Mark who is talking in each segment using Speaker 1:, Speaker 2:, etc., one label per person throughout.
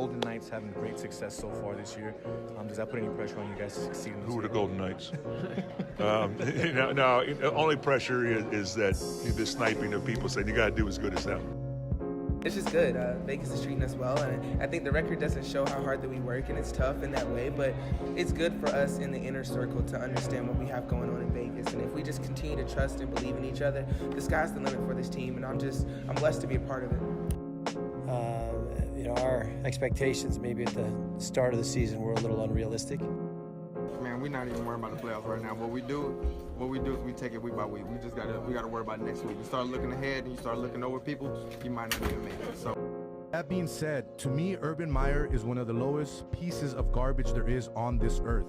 Speaker 1: Golden Knights having great success so far this year. Does that put any pressure on you guys to succeed?
Speaker 2: Who are the Golden Knights? No, only pressure is that the sniping of people saying you got to do as good as them.
Speaker 3: It's just good. Vegas is treating us well, and I think the record doesn't show how hard that we work, and it's tough in that way, but it's good for us in the inner circle to understand what we have going on in Vegas, and if we just continue to trust and believe in each other, the sky's the limit for this team, and I'm blessed to be a part of it.
Speaker 4: Our expectations maybe at the start of the season were a little unrealistic.
Speaker 5: Man, we're not even worried about the playoffs right now. What we do is we take it week by week. We gotta worry about next week. You start looking ahead and you start looking over people, you might not even make it. So
Speaker 6: that being said, to me, Urban Meyer is one of the lowest pieces of garbage there is on this earth.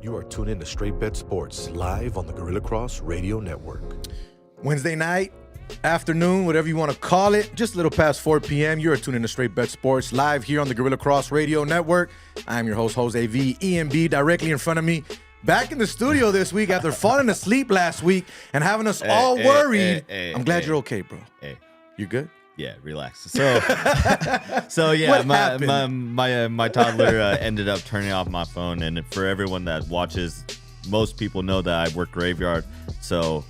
Speaker 7: You are tuned in to Straight Bet Sports live on the Gorilla Cross Radio Network.
Speaker 1: Wednesday night, afternoon, whatever you want to call it, just a little past 4 p.m. You're tuned in to Straight Bet Sports live here on the Gorilla Cross Radio Network. I'm your host, Jose V. EMB, directly in front of me. Back in the studio this week after falling asleep last week and having us all worried. I'm glad you're okay, bro. You good?
Speaker 8: Yeah, relax. So yeah, my toddler ended up turning off my phone, and for everyone that watches, most people know that I work graveyard, so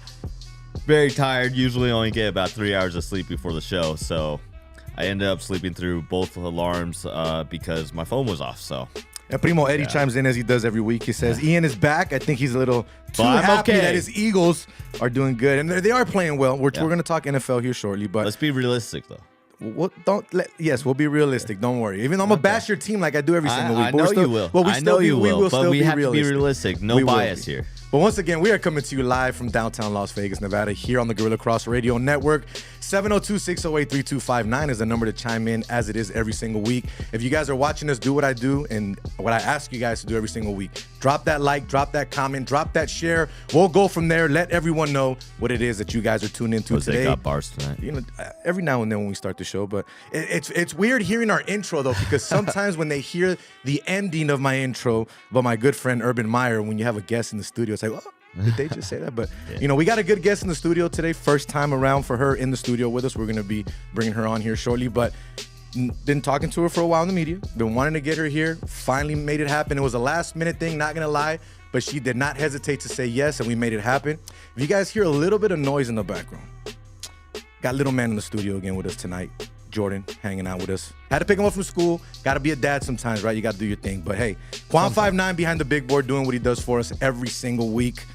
Speaker 8: very tired. Usually only get about 3 hours of sleep before the show, so I ended up sleeping through both alarms because my phone was off. So
Speaker 1: Primo Eddie chimes in as he does every week. He says Ian is back. I think he's a little too happy that his Eagles are doing good, and they are playing well. We're going to talk NFL here shortly, but
Speaker 8: let's be realistic though.
Speaker 1: Yes, we'll be realistic. Don't worry. Even though I'm gonna bash your team like I do every single week.
Speaker 8: I know you will.
Speaker 1: Well, we will,
Speaker 8: but we have to be realistic. No bias here.
Speaker 1: But once again, we are coming to you live from downtown Las Vegas, Nevada, here on the Gorilla Cross Radio Network. 702-608-3259 is the number to chime in, as it is every single week. If you guys are watching us, do what I do and what I ask you guys to do every single week. Drop that like, drop that comment, drop that share. We'll go from there. Let everyone know what it is that you guys are tuned into today.
Speaker 8: They got bars tonight.
Speaker 1: Every now and then when we start the show, but it's weird hearing our intro though, because sometimes when they hear the ending of my intro about my good friend Urban Meyer, when you have a guest in the studio, it's like, oh, did they just say that? But, we got a good guest in the studio today. First time around for her in the studio with us. We're going to be bringing her on here shortly. But been talking to her for a while in the media. Been wanting to get her here. Finally made it happen. It was a last-minute thing, not going to lie. But she did not hesitate to say yes, and we made it happen. If you guys hear a little bit of noise in the background, got little man in the studio again with us tonight. Jordan hanging out with us. Had to pick him up from school. Got to be a dad sometimes, right? You got to do your thing. But hey, Quan59 behind the big board doing what he does for us every single week.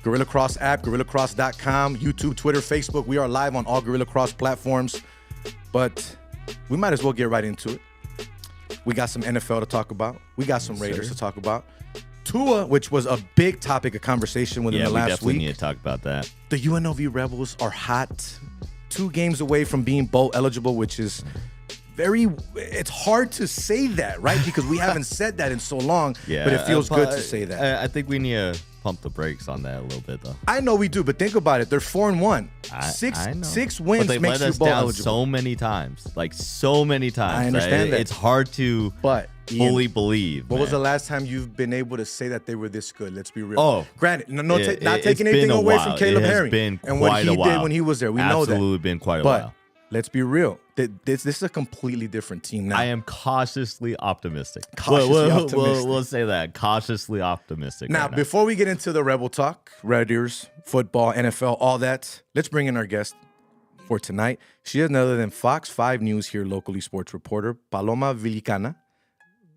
Speaker 1: Gorilla Cross app, GorillaCross.com, YouTube, Twitter, Facebook. We are live on all Gorilla Cross platforms. But we might as well get right into it. We got some NFL to talk about. We got some Raiders to talk about. Tua, which was a big topic of conversation within the last week.
Speaker 8: Yeah, we definitely need to talk about that.
Speaker 1: The UNLV Rebels are hot. 2 games away from being bowl eligible, which is it's hard to say that, right? Because we haven't said that in so long, but it feels good to say that.
Speaker 8: I think we need to pump the brakes on that a little bit, though.
Speaker 1: I know we do, but think about it. They're 4-1. Six wins
Speaker 8: but
Speaker 1: makes you bowl eligible.
Speaker 8: So many times.
Speaker 1: I understand that.
Speaker 8: It's hard to fully believe.
Speaker 1: What was the last time you've been able to say that they were this good? Let's be real.
Speaker 8: Oh.
Speaker 1: Granted, not taking anything away from Caleb Herring and what he did when he was there. We know that.
Speaker 8: Absolutely been quite a
Speaker 1: but
Speaker 8: while.
Speaker 1: Let's be real. This is a completely different team now.
Speaker 8: I am cautiously optimistic.
Speaker 1: Optimistic.
Speaker 8: We'll say that. Cautiously optimistic.
Speaker 1: Now, before we get into the Rebel talk, Raiders, football, NFL, all that, let's bring in our guest for tonight. She is none other than Fox 5 News here, locally sports reporter, Paloma Villicana,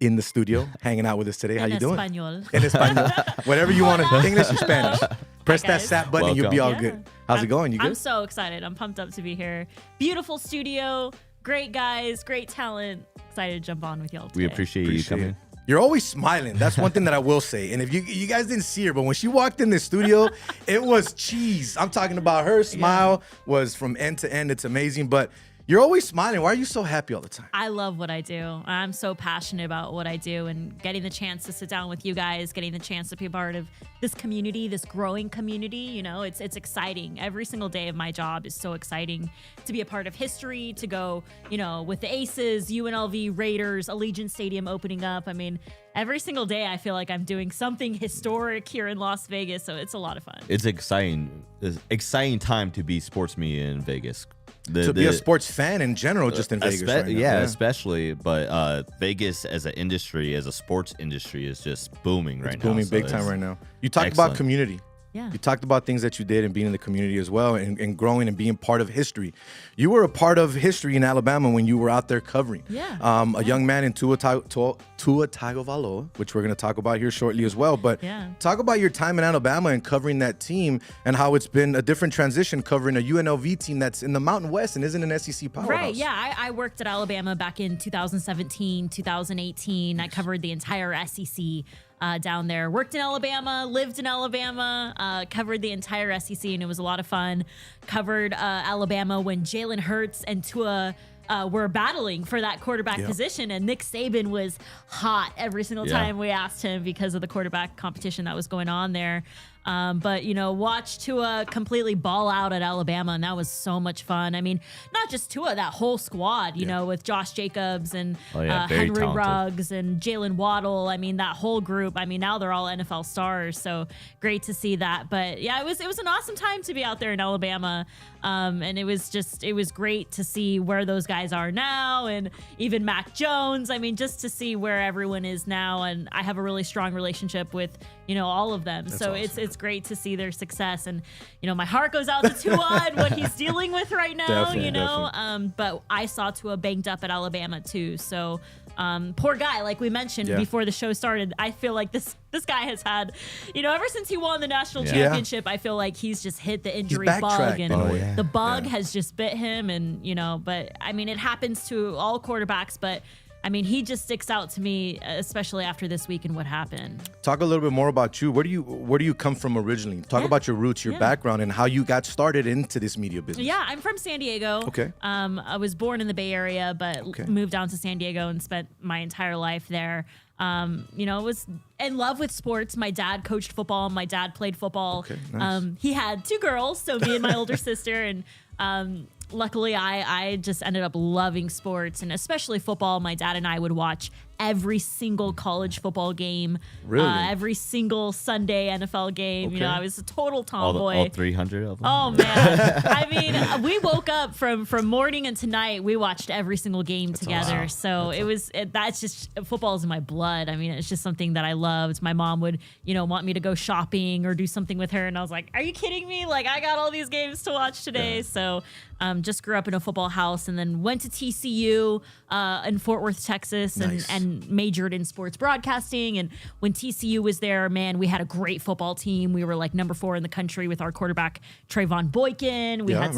Speaker 1: in the studio, hanging out with us today. How you doing? En Espanol. Whatever you want to, English or Spanish. Press that sap button and you'll be all good. How's it going? You good?
Speaker 9: I'm so excited. I'm pumped up to be here. Beautiful studio, great guys, great talent. Excited to jump on with y'all today.
Speaker 8: We appreciate you coming.
Speaker 1: You're always smiling. That's one thing that I will say. And if you guys didn't see her, but when she walked in the studio, it was cheese. I'm talking about her smile was from end to end. It's amazing. But you're always smiling. Why are you so happy all the time?
Speaker 9: I love what I do. I'm so passionate about what I do, and getting the chance to sit down with you guys, getting the chance to be a part of this community, this growing community, it's exciting. Every single day of my job is so exciting to be a part of history, to go, with the Aces, UNLV, Raiders, Allegiant Stadium opening up. I mean, every single day I feel like I'm doing something historic here in Las Vegas, so it's a lot of fun.
Speaker 8: It's exciting. It's exciting time to be sports media in Vegas.
Speaker 1: To be a sports fan in general, just in Vegas right now.
Speaker 8: Yeah, especially. But Vegas as an industry, as a sports industry, is just booming right now.
Speaker 1: It's booming big time right now. You talked about community.
Speaker 9: Yeah.
Speaker 1: You talked about things that you did and being in the community as well and growing and being part of history. You were a part of history in Alabama when you were out there covering.
Speaker 9: Yeah.
Speaker 1: A young man in Tua Tagovailoa, which we're going to talk about here shortly as well. But talk about your time in Alabama and covering that team and how it's been a different transition covering a UNLV team that's in the Mountain West and isn't an SEC powerhouse.
Speaker 9: Right, yeah. I worked at Alabama back in 2017, 2018. I covered the entire SEC. Down there. Worked in Alabama, lived in Alabama, covered the entire SEC, and it was a lot of fun. Covered Alabama when Jalen Hurts and Tua were battling for that quarterback position, and Nick Saban was hot every single time we asked him because of the quarterback competition that was going on there. But, watch Tua completely ball out at Alabama, and that was so much fun. I mean, not just Tua, that whole squad, with Josh Jacobs and Henry
Speaker 8: talented.
Speaker 9: Ruggs and Jalen Waddle. I mean, that whole group. I mean, now they're all NFL stars, so great to see that. But, yeah, it was an awesome time to be out there in Alabama, and it was great to see where those guys are now, and even Mac Jones. I mean, just to see where everyone is now, and I have a really strong relationship with, all of them. That's so awesome. It's great to see their success, and my heart goes out to Tua and what he's dealing with right now. Definitely. But I saw Tua banged up at Alabama too. So poor guy, like we mentioned before the show started. I feel like this guy has had, ever since he won the national championship, I feel like he's just hit the injury bug, and the bug has just bit him. And but I mean, it happens to all quarterbacks, but I mean, he just sticks out to me, especially after this week and what happened. Talk
Speaker 1: a little bit more about you. Where do you come from originally? Talk about your roots, your background, and how you got started into this media business.
Speaker 9: Yeah, I'm from San Diego.
Speaker 1: Okay.
Speaker 9: I was born in the Bay Area, but moved down to San Diego and spent my entire life there. Was in love with sports. My dad coached football. My dad played football.
Speaker 1: Okay, nice.
Speaker 9: He had two girls, so me and my older sister, and luckily I just ended up loving sports, and especially football. My dad and I would watch every single college football game, every single Sunday NFL game.
Speaker 1: Okay.
Speaker 9: I was a total tomboy.
Speaker 8: All 300 of them.
Speaker 9: Oh man, I mean, we woke up from morning and tonight. We watched every single game together. Awesome. So that's just football is in my blood. I mean, it's just something that I loved. My mom would, want me to go shopping or do something with her, and I was like, "Are you kidding me? Like, I got all these games to watch today." So, just grew up in a football house, and then went to TCU in Fort Worth, Texas, and majored in sports broadcasting. And when TCU was there, man, we had a great football team. We were like number 4 in the country with our quarterback Trayvon Boykin. We had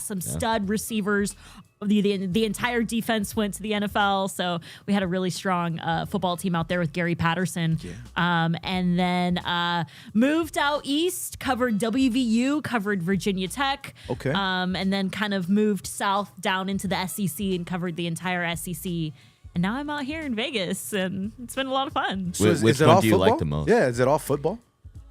Speaker 9: some stud receivers. The entire defense went to the NFL, so we had a really strong football team out there with Gary Patterson. And then moved out east, covered WVU, covered Virginia Tech.
Speaker 1: Okay.
Speaker 9: And then kind of moved south down into the SEC and covered the entire SEC. And now I'm out here in Vegas, and it's been a lot of fun.
Speaker 8: So which one do you like the most?
Speaker 1: Yeah, is it all football?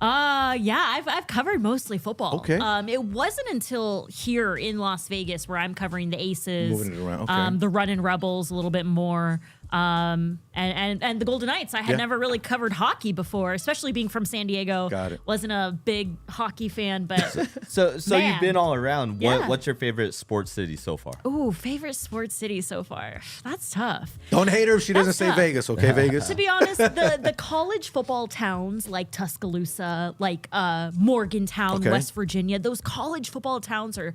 Speaker 9: Yeah, I've covered mostly football.
Speaker 1: Okay.
Speaker 9: It wasn't until here in Las Vegas where I'm covering the Aces,
Speaker 1: moving it around. Okay.
Speaker 9: The Runnin' Rebels a little bit more, and the Golden Knights. I had never really covered hockey before, especially being from San Diego.
Speaker 1: Got it.
Speaker 9: Wasn't a big hockey fan, but
Speaker 8: so
Speaker 9: man.
Speaker 8: You've been all around.
Speaker 9: Yeah.
Speaker 8: What's your favorite sports city so far?
Speaker 9: Ooh, favorite sports city so far. That's tough.
Speaker 1: Don't hate her if she doesn't say
Speaker 9: tough.
Speaker 1: Vegas, okay, Vegas?
Speaker 9: To be honest, the college football towns like Tuscaloosa, like Morgantown, West Virginia, those college football towns are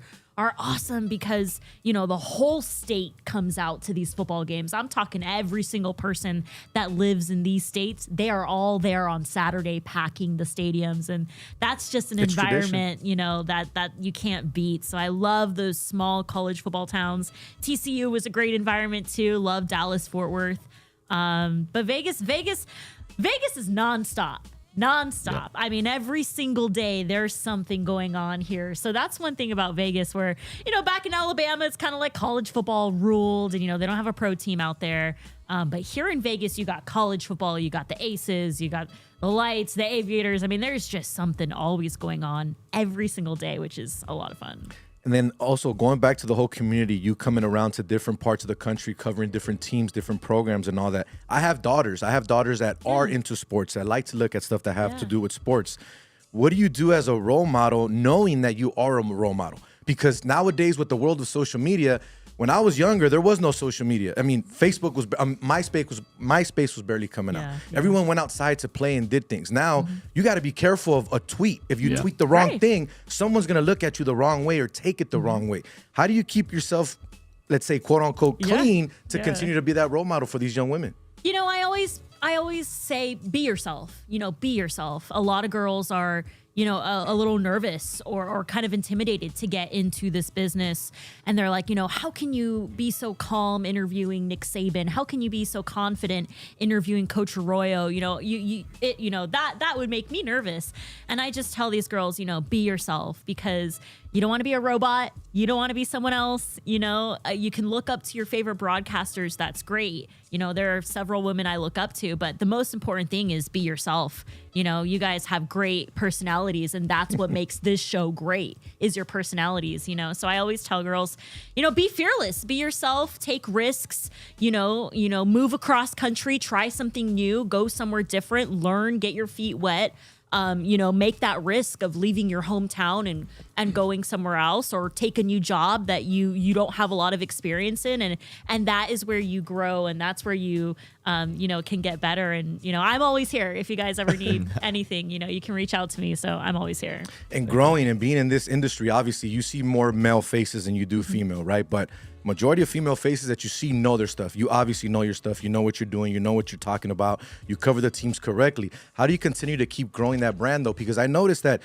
Speaker 9: awesome because, the whole state comes out to these football games. I'm talking every single person that lives in these states. They are all there on Saturday packing the stadiums. And that's just an environment, that you can't beat. So I love those small college football towns. TCU was a great environment too. Love Dallas, Fort Worth. But Vegas is nonstop. Yep. I mean, every single day there's something going on here. So that's one thing about Vegas where, back in Alabama, it's kind of like college football ruled and, they don't have a pro team out there. But here in Vegas, you got college football, you got the Aces, you got the Lights, the Aviators. I mean, there's just something always going on every single day, which is a lot of fun.
Speaker 1: And then also going back to the whole community, you coming around to different parts of the country, covering different teams, different programs and all that. I have daughters that are into sports, that like to look at stuff that have to do with sports. What do you do as a role model knowing that you are a role model?
Speaker 6: Because nowadays with the world of social media, when I was younger, there was no social media. I mean, Facebook was, MySpace was barely coming out. Everyone went outside to play and did things. Now, you got to be careful of a tweet. If you tweet the wrong thing, someone's going to look at you the wrong way or take it the wrong way. How do you keep yourself, let's say, quote unquote, clean to continue to be that role model for these young women?
Speaker 9: You know, I always say, be yourself. You know, be yourself. A lot of girls are, you know, a little nervous or kind of intimidated to get into this business. And they're like, you know, how can you be so calm interviewing Nick Saban? How can you be so confident interviewing Coach Arroyo? You know, that would make me nervous. And I just tell these girls, you know, be yourself, because you don't want to be a robot. You don't want to be someone else. You know, you can look up to your favorite broadcasters. That's great. You know, there are several women I look up to, but the most important thing is be yourself. You know, you guys have great personalities, and that's what makes this show great, is your personalities, you know? So I always tell girls, you know, be fearless, be yourself, take risks, you know, move across country, try something new, go somewhere different, learn, get your feet wet. You know, make that risk of leaving your hometown and going somewhere else, or take a new job that you don't have a lot of experience in. And that is where you grow, and that's where you, you know, can get better. And, you know, I'm always here. If you guys ever need anything, you know, you can reach out to me. So I'm always here.
Speaker 6: And growing and being in this industry, obviously you see more male faces than you do female, right? But majority of female faces that you see know their stuff. You obviously know your stuff. You know what you're doing. You know what you're talking about. You cover the teams correctly. How do you continue to keep growing that brand, though? Because I noticed that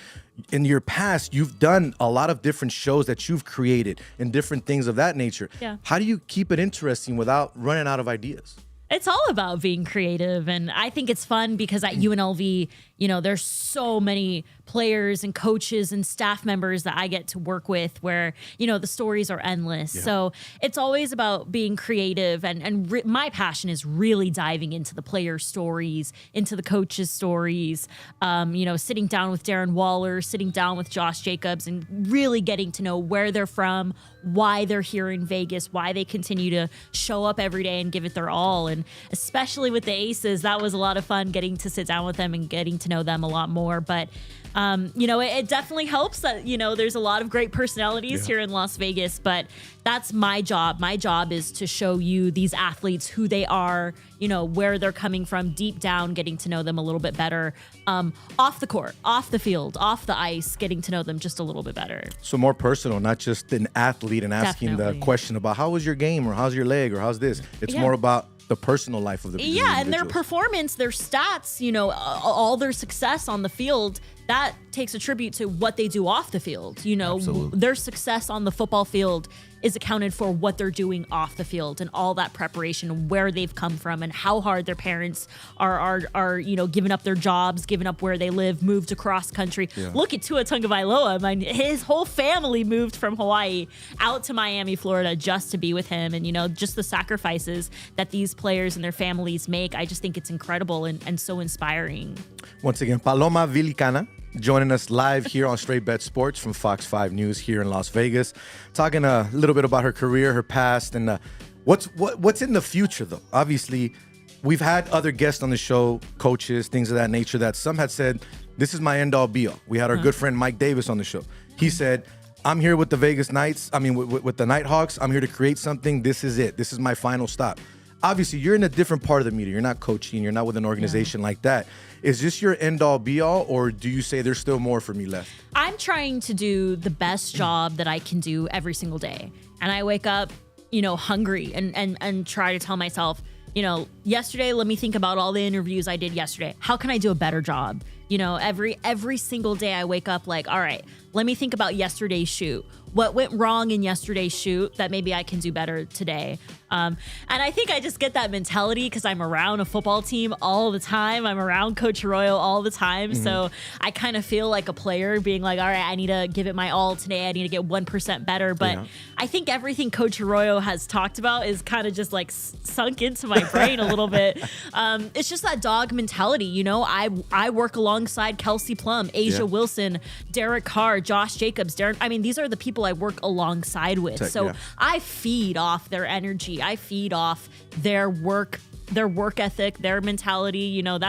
Speaker 6: in your past, you've done a lot of different shows that you've created and different things of that nature.
Speaker 9: Yeah.
Speaker 6: How do you keep it interesting without running out of ideas?
Speaker 9: It's all about being creative. And I think it's fun because at UNLV, you know, there's so many players and coaches and staff members that I get to work with where, you know, the stories are endless. Yeah. So it's always about being creative. And my passion is really diving into the player stories, into the coaches' stories, you know, sitting down with Darren Waller, sitting down with Josh Jacobs, and really getting to know where they're from, why they're here in Vegas, why they continue to show up every day and give it their all. And especially with the Aces, that was a lot of fun getting to sit down with them and getting to know them a lot more. But you know, it definitely helps that, you know, there's a lot of great personalities here in Las Vegas, but that's my job. My job is to show you these athletes, who they are, you know, where they're coming from, deep down, getting to know them a little bit better, off the court, off the field, off the ice, getting to know them just a little bit better.
Speaker 6: So more personal, not just an athlete and asking the question about how was your game, or how's your leg, or how's this. It's more about the personal life of the
Speaker 9: and their performance, their stats, you know, all their success on the field, that takes a tribute to what they do off the field. You know, their success on the football field is accounted for what they're doing off the field, and all that preparation, where they've come from, and how hard their parents are you know, giving up their jobs, giving up where they live, moved across country. Look at Tua Tagovailoa. His whole family moved from Hawaii out to Miami, Florida, just to be with him. And, you know, just the sacrifices that these players and their families make, I just think it's incredible and so inspiring.
Speaker 6: Once again, Paloma Villicana joining us live here on Straight Bet Sports from Fox 5 News here in Las Vegas, talking a little bit about her career, her past, and what's in the future, though. Obviously, we've had other guests on the show, coaches, things of that nature, that some had said, this is my end-all, be-all. We had our good friend Mike Davis on the show. He said, I'm here with the Vegas Knights, with the Nighthawks. I'm here to create something. This is it. This is my final stop. Obviously, you're in a different part of the media. You're not coaching. You're not with an organization like that. Is this your end-all, be-all, or do you say there's still more for me left?
Speaker 9: I'm trying to do the best job that I can do every single day. And I wake up, you know, hungry and try to tell myself, you know, yesterday, let me think about all the interviews I did yesterday. How can I do a better job? You know, every single day I wake up like, all right, let me think about yesterday's shoot. What went wrong in yesterday's shoot that maybe I can do better today? And I think I just get that mentality because I'm around a football team all the time. I'm around Coach Arroyo all the time. Mm-hmm. So I kind of feel like a player being like, all right, I need to give it my all today. I need to get 1% better. But I think everything Coach Arroyo has talked about is kind of just like sunk into my brain a little bit. It's just that dog mentality. You know, I work alongside Kelsey Plum, Asia Wilson, Derek Carr, Josh Jacobs, Darren. I mean, these are the people I work alongside with. So I feed off their energy. I feed off their work ethic, their mentality. You know,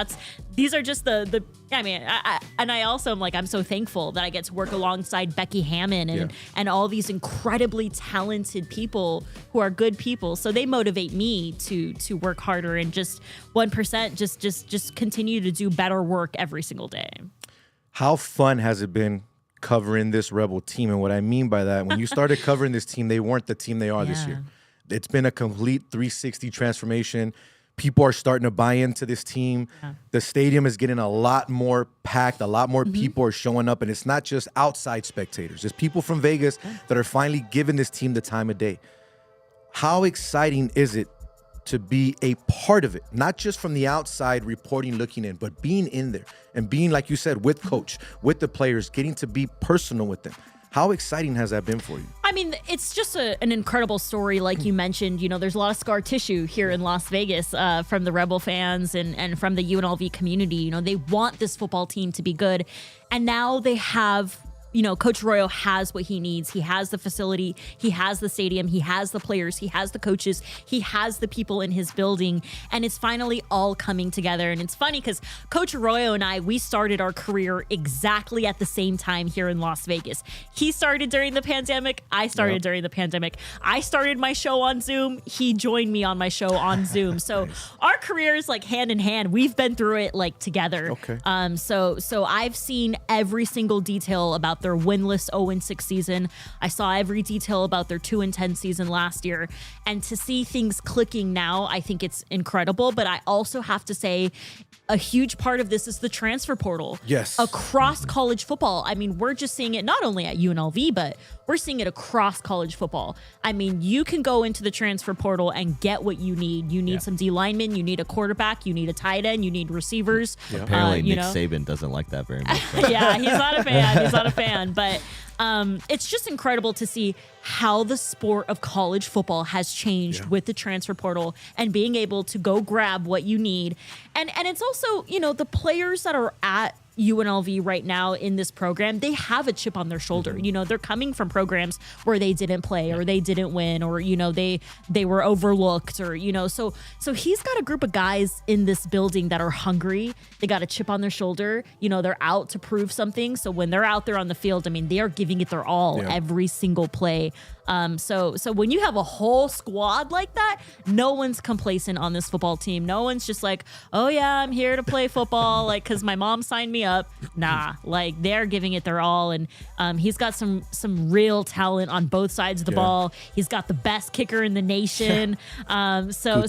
Speaker 9: these are just I also am like, I'm so thankful that I get to work alongside Becky Hammond and all these incredibly talented people who are good people. So they motivate me to work harder and just 1%, just continue to do better work every single day.
Speaker 6: How fun has it been covering this Rebel team? And what I mean by that, when you started covering this team, they weren't the team they are this year. It's been a complete 360 transformation. People are starting to buy into this team. The stadium is getting a lot more packed. A lot more people are showing up. And it's not just outside spectators. It's people from Vegas that are finally giving this team the time of day. How exciting is it to be a part of it? Not just from the outside reporting, looking in, but being in there and being, like you said, with coach, with the players, getting to be personal with them. How exciting has that been for you?
Speaker 9: I mean, it's just an incredible story. Like you mentioned, there's a lot of scar tissue here in Las Vegas from the Rebel fans and from the UNLV community. They want this football team to be good. And now they have, Coach Arroyo has what he needs. He has the facility. He has the stadium. He has the players. He has the coaches. He has the people in his building. And it's finally all coming together. And it's funny because Coach Arroyo and we started our career exactly at the same time here in Las Vegas. He started during the pandemic. I started during the pandemic. I started my show on Zoom. He joined me on my show on Zoom. So our careers like hand in hand. We've been through it like together.
Speaker 6: Okay.
Speaker 9: So I've seen every single detail about their winless 0-6 season. I saw every detail about their 2-10 season last year. And to see things clicking now, I think it's incredible. But I also have to say, a huge part of this is the transfer portal.
Speaker 6: Yes.
Speaker 9: Across college football. I mean, we're just seeing it not only at UNLV, but we're seeing it across college football. I mean, you can go into the transfer portal and get what you need. You need some D linemen, you need a quarterback, you need a tight end, you need receivers.
Speaker 8: Apparently, Nick Saban doesn't like that very much.
Speaker 9: Yeah, he's not a fan. He's not a fan. But it's just incredible to see how the sport of college football has changed with the transfer portal and being able to go grab what you need. And it's also, the players that are at UNLV right now in this program, they have a chip on their shoulder. They're coming from programs where they didn't play or they didn't win or, they were overlooked or, so he's got a group of guys in this building that are hungry. They got a chip on their shoulder. They're out to prove something. So when they're out there on the field, I mean, they are giving it their all every single play. So when you have a whole squad like that, no one's complacent on this football team. No one's just like, oh yeah, I'm here to play football, like, cause my mom signed me up. Nah, like they're giving it their all. And he's got some real talent on both sides of the ball. He's got the best kicker in the nation. So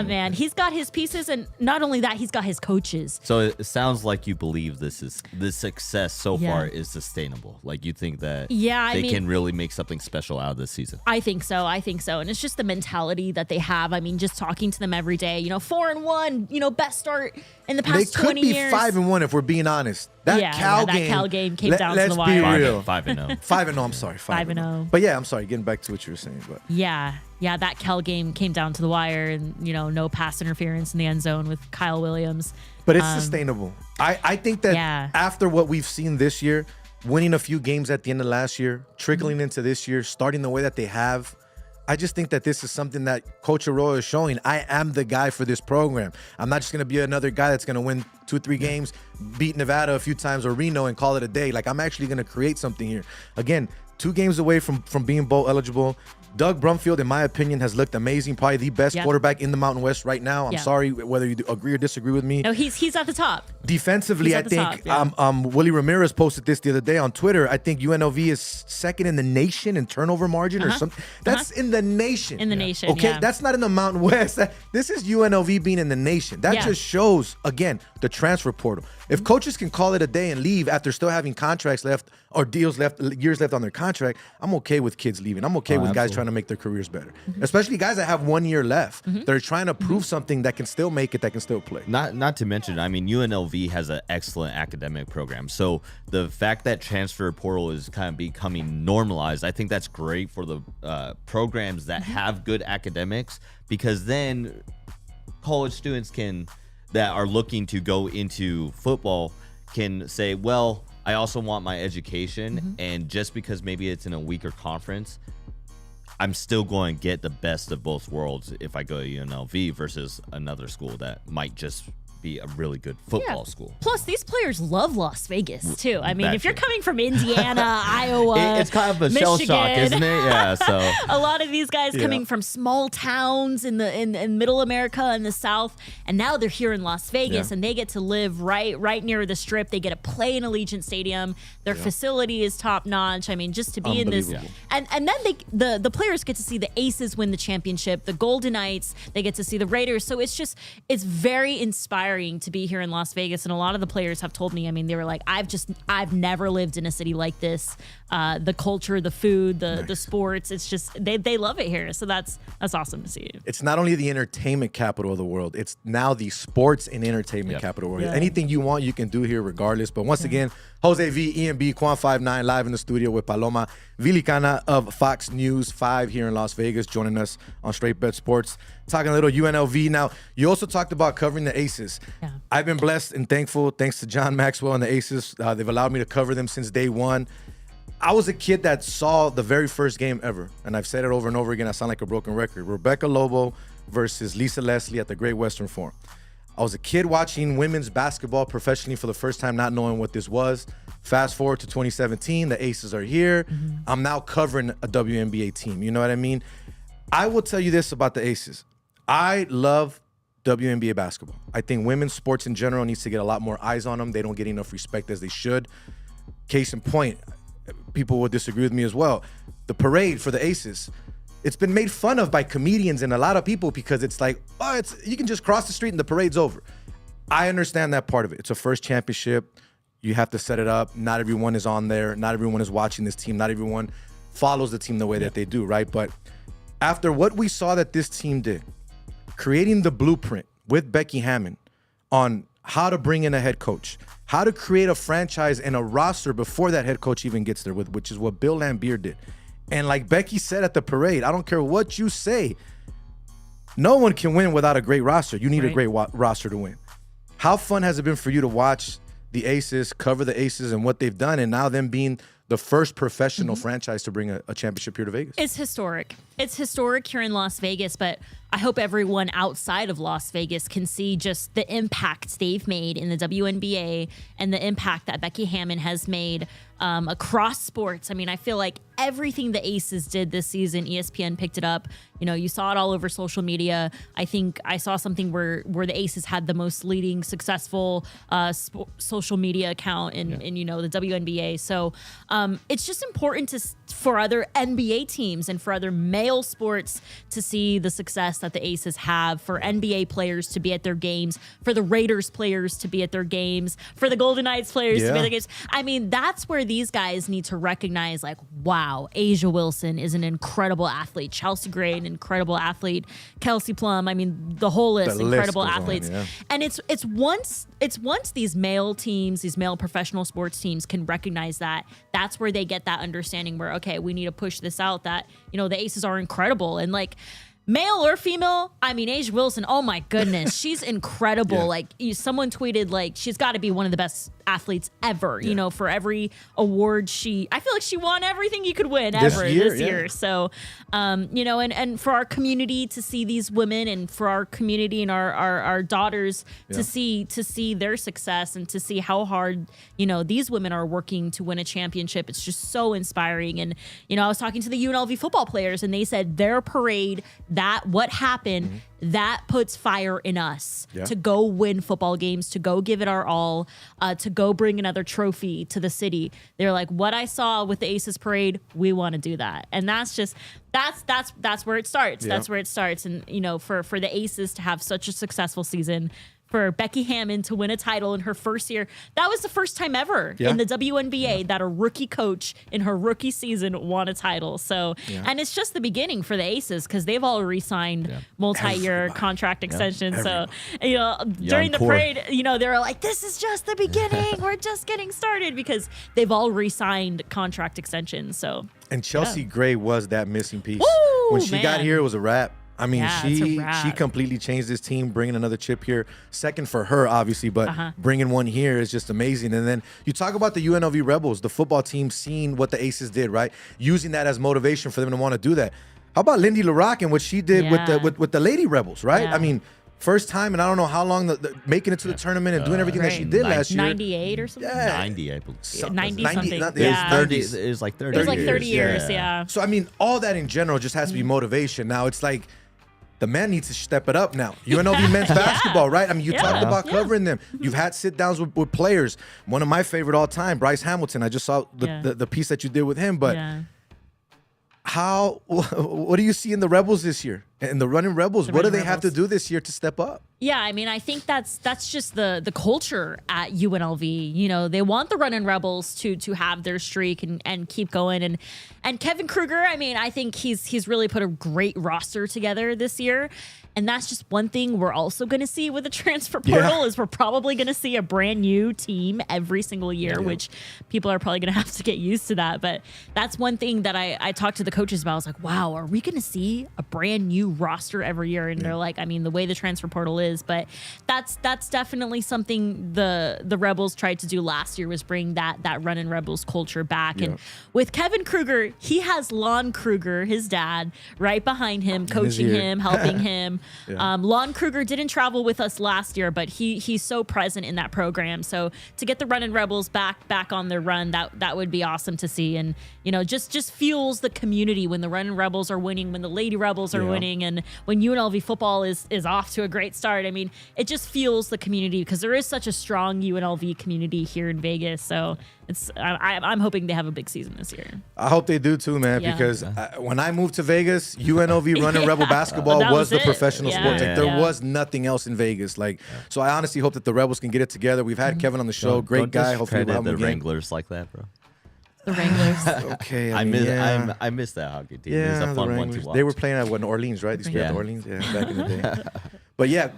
Speaker 9: man, he's got his pieces, and not only that, he's got his coaches.
Speaker 8: So it sounds like you believe this success so far is sustainable. Like you think that they can really make something special out of this season.
Speaker 9: I think so. And it's just the mentality that they have. I mean, just talking to them every day, 4-1, best start in the past 20 years.
Speaker 6: They could be 5-1 if we're being honest. That Cal game
Speaker 9: came down to the wire.
Speaker 6: Let's be real.
Speaker 8: 5-0.
Speaker 6: 5-0, I'm sorry. 5-0. But yeah, I'm sorry. Getting back to what you were saying. But
Speaker 9: yeah, that Cal game came down to the wire and, no pass interference in the end zone with Kyle Williams.
Speaker 6: But it's sustainable. I think that after what we've seen this year, winning a few games at the end of last year, trickling into this year, starting the way that they have, I just think that this is something that Coach Arroyo is showing. I am the guy for this program. I'm not just going to be another guy that's going to win 2-3 games, beat Nevada a few times or Reno and call it a day. Like, I'm actually going to create something here. Again, 2 games away from being bowl eligible. Doug Brumfield, in my opinion, has looked amazing. Probably the best quarterback in the Mountain West right now. I'm sorry whether you agree or disagree with me.
Speaker 9: No, he's at the top.
Speaker 6: Defensively, I think Willie Ramirez posted this the other day on Twitter. I think UNLV is second in the nation in turnover margin or something. That's in the nation.
Speaker 9: In the nation,
Speaker 6: okay? That's not in the Mountain West. This is UNLV being in the nation. That just shows, again, the transfer portal. If coaches can call it a day and leave after still having contracts left or years left on their contract, I'm okay with kids leaving. I'm okay with guys trying to make their careers better, especially guys that have 1 year left. They're trying to prove something that can still make it, that can still play.
Speaker 8: Not to mention, I mean, UNLV has an excellent academic program. So the fact that transfer portal is kind of becoming normalized, I think that's great for the programs that have good academics, because then college students that are looking to go into football can say, well, I also want my education, and just because maybe it's in a weaker conference, I'm still going to get the best of both worlds if I go to UNLV versus another school that might just be a really good football school.
Speaker 9: Plus, these players love Las Vegas too. I mean,
Speaker 8: That
Speaker 9: if you're
Speaker 8: too.
Speaker 9: coming from Indiana, Iowa,
Speaker 8: It's kind of a shell shock,
Speaker 9: Michigan.
Speaker 8: isn't it? Yeah. So
Speaker 9: A lot of these guys coming from small towns in Middle America and the South, and now they're here in Las Vegas, and they get to live right near the Strip. They get to play in Allegiant Stadium. Their facility is top notch. I mean, just to be in this, and then the players get to see the Aces win the championship, the Golden Knights. They get to see the Raiders. So it's very inspiring to be here in Las Vegas. And a lot of the players have told me, I mean, they were like, I've never lived in a city like this. The culture, the food, the sports, it's just they love it here. So that's awesome to see.
Speaker 6: It's not only the entertainment capital of the world, it's now the sports and entertainment capital of the world. Anything you want, you can do here regardless. But once again, Jose V, EMB, Quan59 live in the studio with Paloma Villicana of Fox News 5 here in Las Vegas, joining us on Straight Bet Sports, talking a little UNLV. Now, you also talked about covering the Aces.
Speaker 9: Yeah.
Speaker 6: I've been blessed and thankful, thanks to John Maxwell and the Aces. They've allowed me to cover them since day one. I was a kid that saw the very first game ever, and I've said it over and over again. I sound like a broken record. Rebecca Lobo versus Lisa Leslie at the Great Western Forum. I was a kid watching women's basketball professionally for the first time, not knowing what this was. Fast forward to 2017, the Aces are here. I'm now covering a WNBA team. You know what I mean? I will tell you this about the Aces. I love WNBA basketball. I think women's sports in general needs to get a lot more eyes on them. They don't get enough respect as they should. Case in point, people will disagree with me as well. The parade for the Aces, it's been made fun of by comedians and a lot of people because it's like, you can just cross the street and the parade's over. I understand that part of it. It's a first championship. You have to set it up. Not everyone is on there. Not everyone is watching this team. Not everyone follows the team the way that they do, right? But after what we saw that this team did, creating the blueprint with Becky Hammon on how to bring in a head coach, how to create a franchise and a roster before that head coach even gets there, which is what Bill Laimbeer did. And like Becky said at the parade, I don't care what you say, no one can win without a great roster. You need a great roster to win. How fun has it been for you to watch the Aces, cover the Aces and what they've done, and now them being the first professional franchise to bring a championship here to Vegas?
Speaker 9: It's historic. It's historic here in Las Vegas, but I hope everyone outside of Las Vegas can see just the impact they've made in the WNBA and the impact that Becky Hammon has made across sports. I mean, I feel like everything the Aces did this season, ESPN picked it up. You know, you saw it all over social media. I think I saw something where the Aces had the most leading successful social media account in you know, the WNBA. So it's just important for other NBA teams and for other male sports to see the success that the Aces have, for NBA players to be at their games, for the Raiders players to be at their games, for the Golden Knights players to be at their games. I mean, that's where these guys need to recognize, like, wow, Asia Wilson is an incredible athlete. Chelsea Gray, an incredible athlete. Kelsey Plum, I mean, the whole list, incredible athletes. And it's once these male teams, these male professional sports teams can recognize that, that's where they get that understanding where, okay, we need to push this out, that, you know, the Aces are incredible. And like, male or female, I mean, Asia Wilson, oh my goodness, she's incredible. Like, someone tweeted, like, she's got to be one of the best athletes ever, you know, for every award I feel like she won everything you could win this year. So, you know, and for our community to see these women, and for our community and our daughters to see their success and to see how hard, you know, these women are working to win a championship. It's just so inspiring. And, you know, I was talking to the UNLV football players, and they said their parade, that what happened, that puts fire in us to go win football games, to go give it our all, to go bring another trophy to the city. They're like, what I saw with the Aces parade, we want to do that. And that's just, that's where it starts. That's where it starts. And, you know, for the Aces to have such a successful season, for Becky Hammon to win a title in her first year. That was the first time ever in the WNBA that a rookie coach in her rookie season won a title. So, and it's just the beginning for the Aces, because they've all re-signed multi-year contract extensions. So, you know, during the parade, you know, they're like, this is just the beginning. We're just getting started, because they've all re-signed contract extensions. So,
Speaker 6: and Chelsea Gray was that missing piece.
Speaker 9: Woo,
Speaker 6: when she got here, it was a wrap. I mean, she completely changed this team, bringing another chip here. Second for her, obviously, but bringing one here is just amazing. And then you talk about the UNLV Rebels, the football team, seeing what the Aces did, right? Using that as motivation for them to want to do that. How about Lindy LaRocque and what she did with the Lady Rebels, right? I mean,
Speaker 1: First time, and I don't know how long making it to the tournament and doing everything that she did last year.
Speaker 9: 98 or something.
Speaker 1: Yeah.
Speaker 8: 90, I believe.
Speaker 9: 90 something.
Speaker 1: It was
Speaker 9: Yeah.
Speaker 8: 30. It was like 30.
Speaker 9: It was like 30
Speaker 8: years.
Speaker 9: years. Yeah.
Speaker 1: So I mean, all that in general just has to be motivation. Now it's like the man needs to step it up now. UNLV men's basketball, right? I mean, you talked about covering them. You've had sit downs with players. One of my favorite all time, Bryce Hamilton. I just saw the piece that you did with him, but. What do you see in the Rebels this year? And the running Rebels, what do they have to do this year to step up?
Speaker 9: Yeah, I mean, I think that's just the culture at UNLV. You know, they want the running Rebels to have their streak and keep going. And Kevin Kruger, I mean, I think he's really put a great roster together this year. And that's just one thing we're also going to see with the transfer portal is we're probably going to see a brand new team every single year, which people are probably going to have to get used to that. But that's one thing that I talked to the coaches about. I was like, wow, are we going to see a brand new roster every year? And they're like, I mean, the way the transfer portal is, but that's definitely something the Rebels tried to do last year was bring that running Rebels culture back. And with Kevin Kruger, he has Lon Kruger, his dad, right behind him, coaching him, helping him. Lon Kruger didn't travel with us last year, but he's so present in that program. So to get the running Rebels back on their run, that would be awesome to see. And you know, just fuels the community when the running Rebels are winning, when the Lady Rebels are winning, and when UNLV football is off to a great start. I mean, it just fuels the community because there is such a strong UNLV community here in Vegas. So I'm hoping they have a big season this year.
Speaker 1: I hope they do too, man, because when I moved to Vegas, UNLV running Rebel basketball was the professional sport. Like, there was nothing else in Vegas. Like, so I honestly hope that the Rebels can get it together. We've had Kevin on the show, great guy. Hopefully we'll have him
Speaker 8: the
Speaker 1: again.
Speaker 8: Wranglers like that, bro.
Speaker 9: The Wranglers.
Speaker 1: Okay,
Speaker 8: I miss that hockey team. It was a fun one to watch.
Speaker 1: They were playing at New Orleans, right? They played at Orleans, back in the day. But yeah,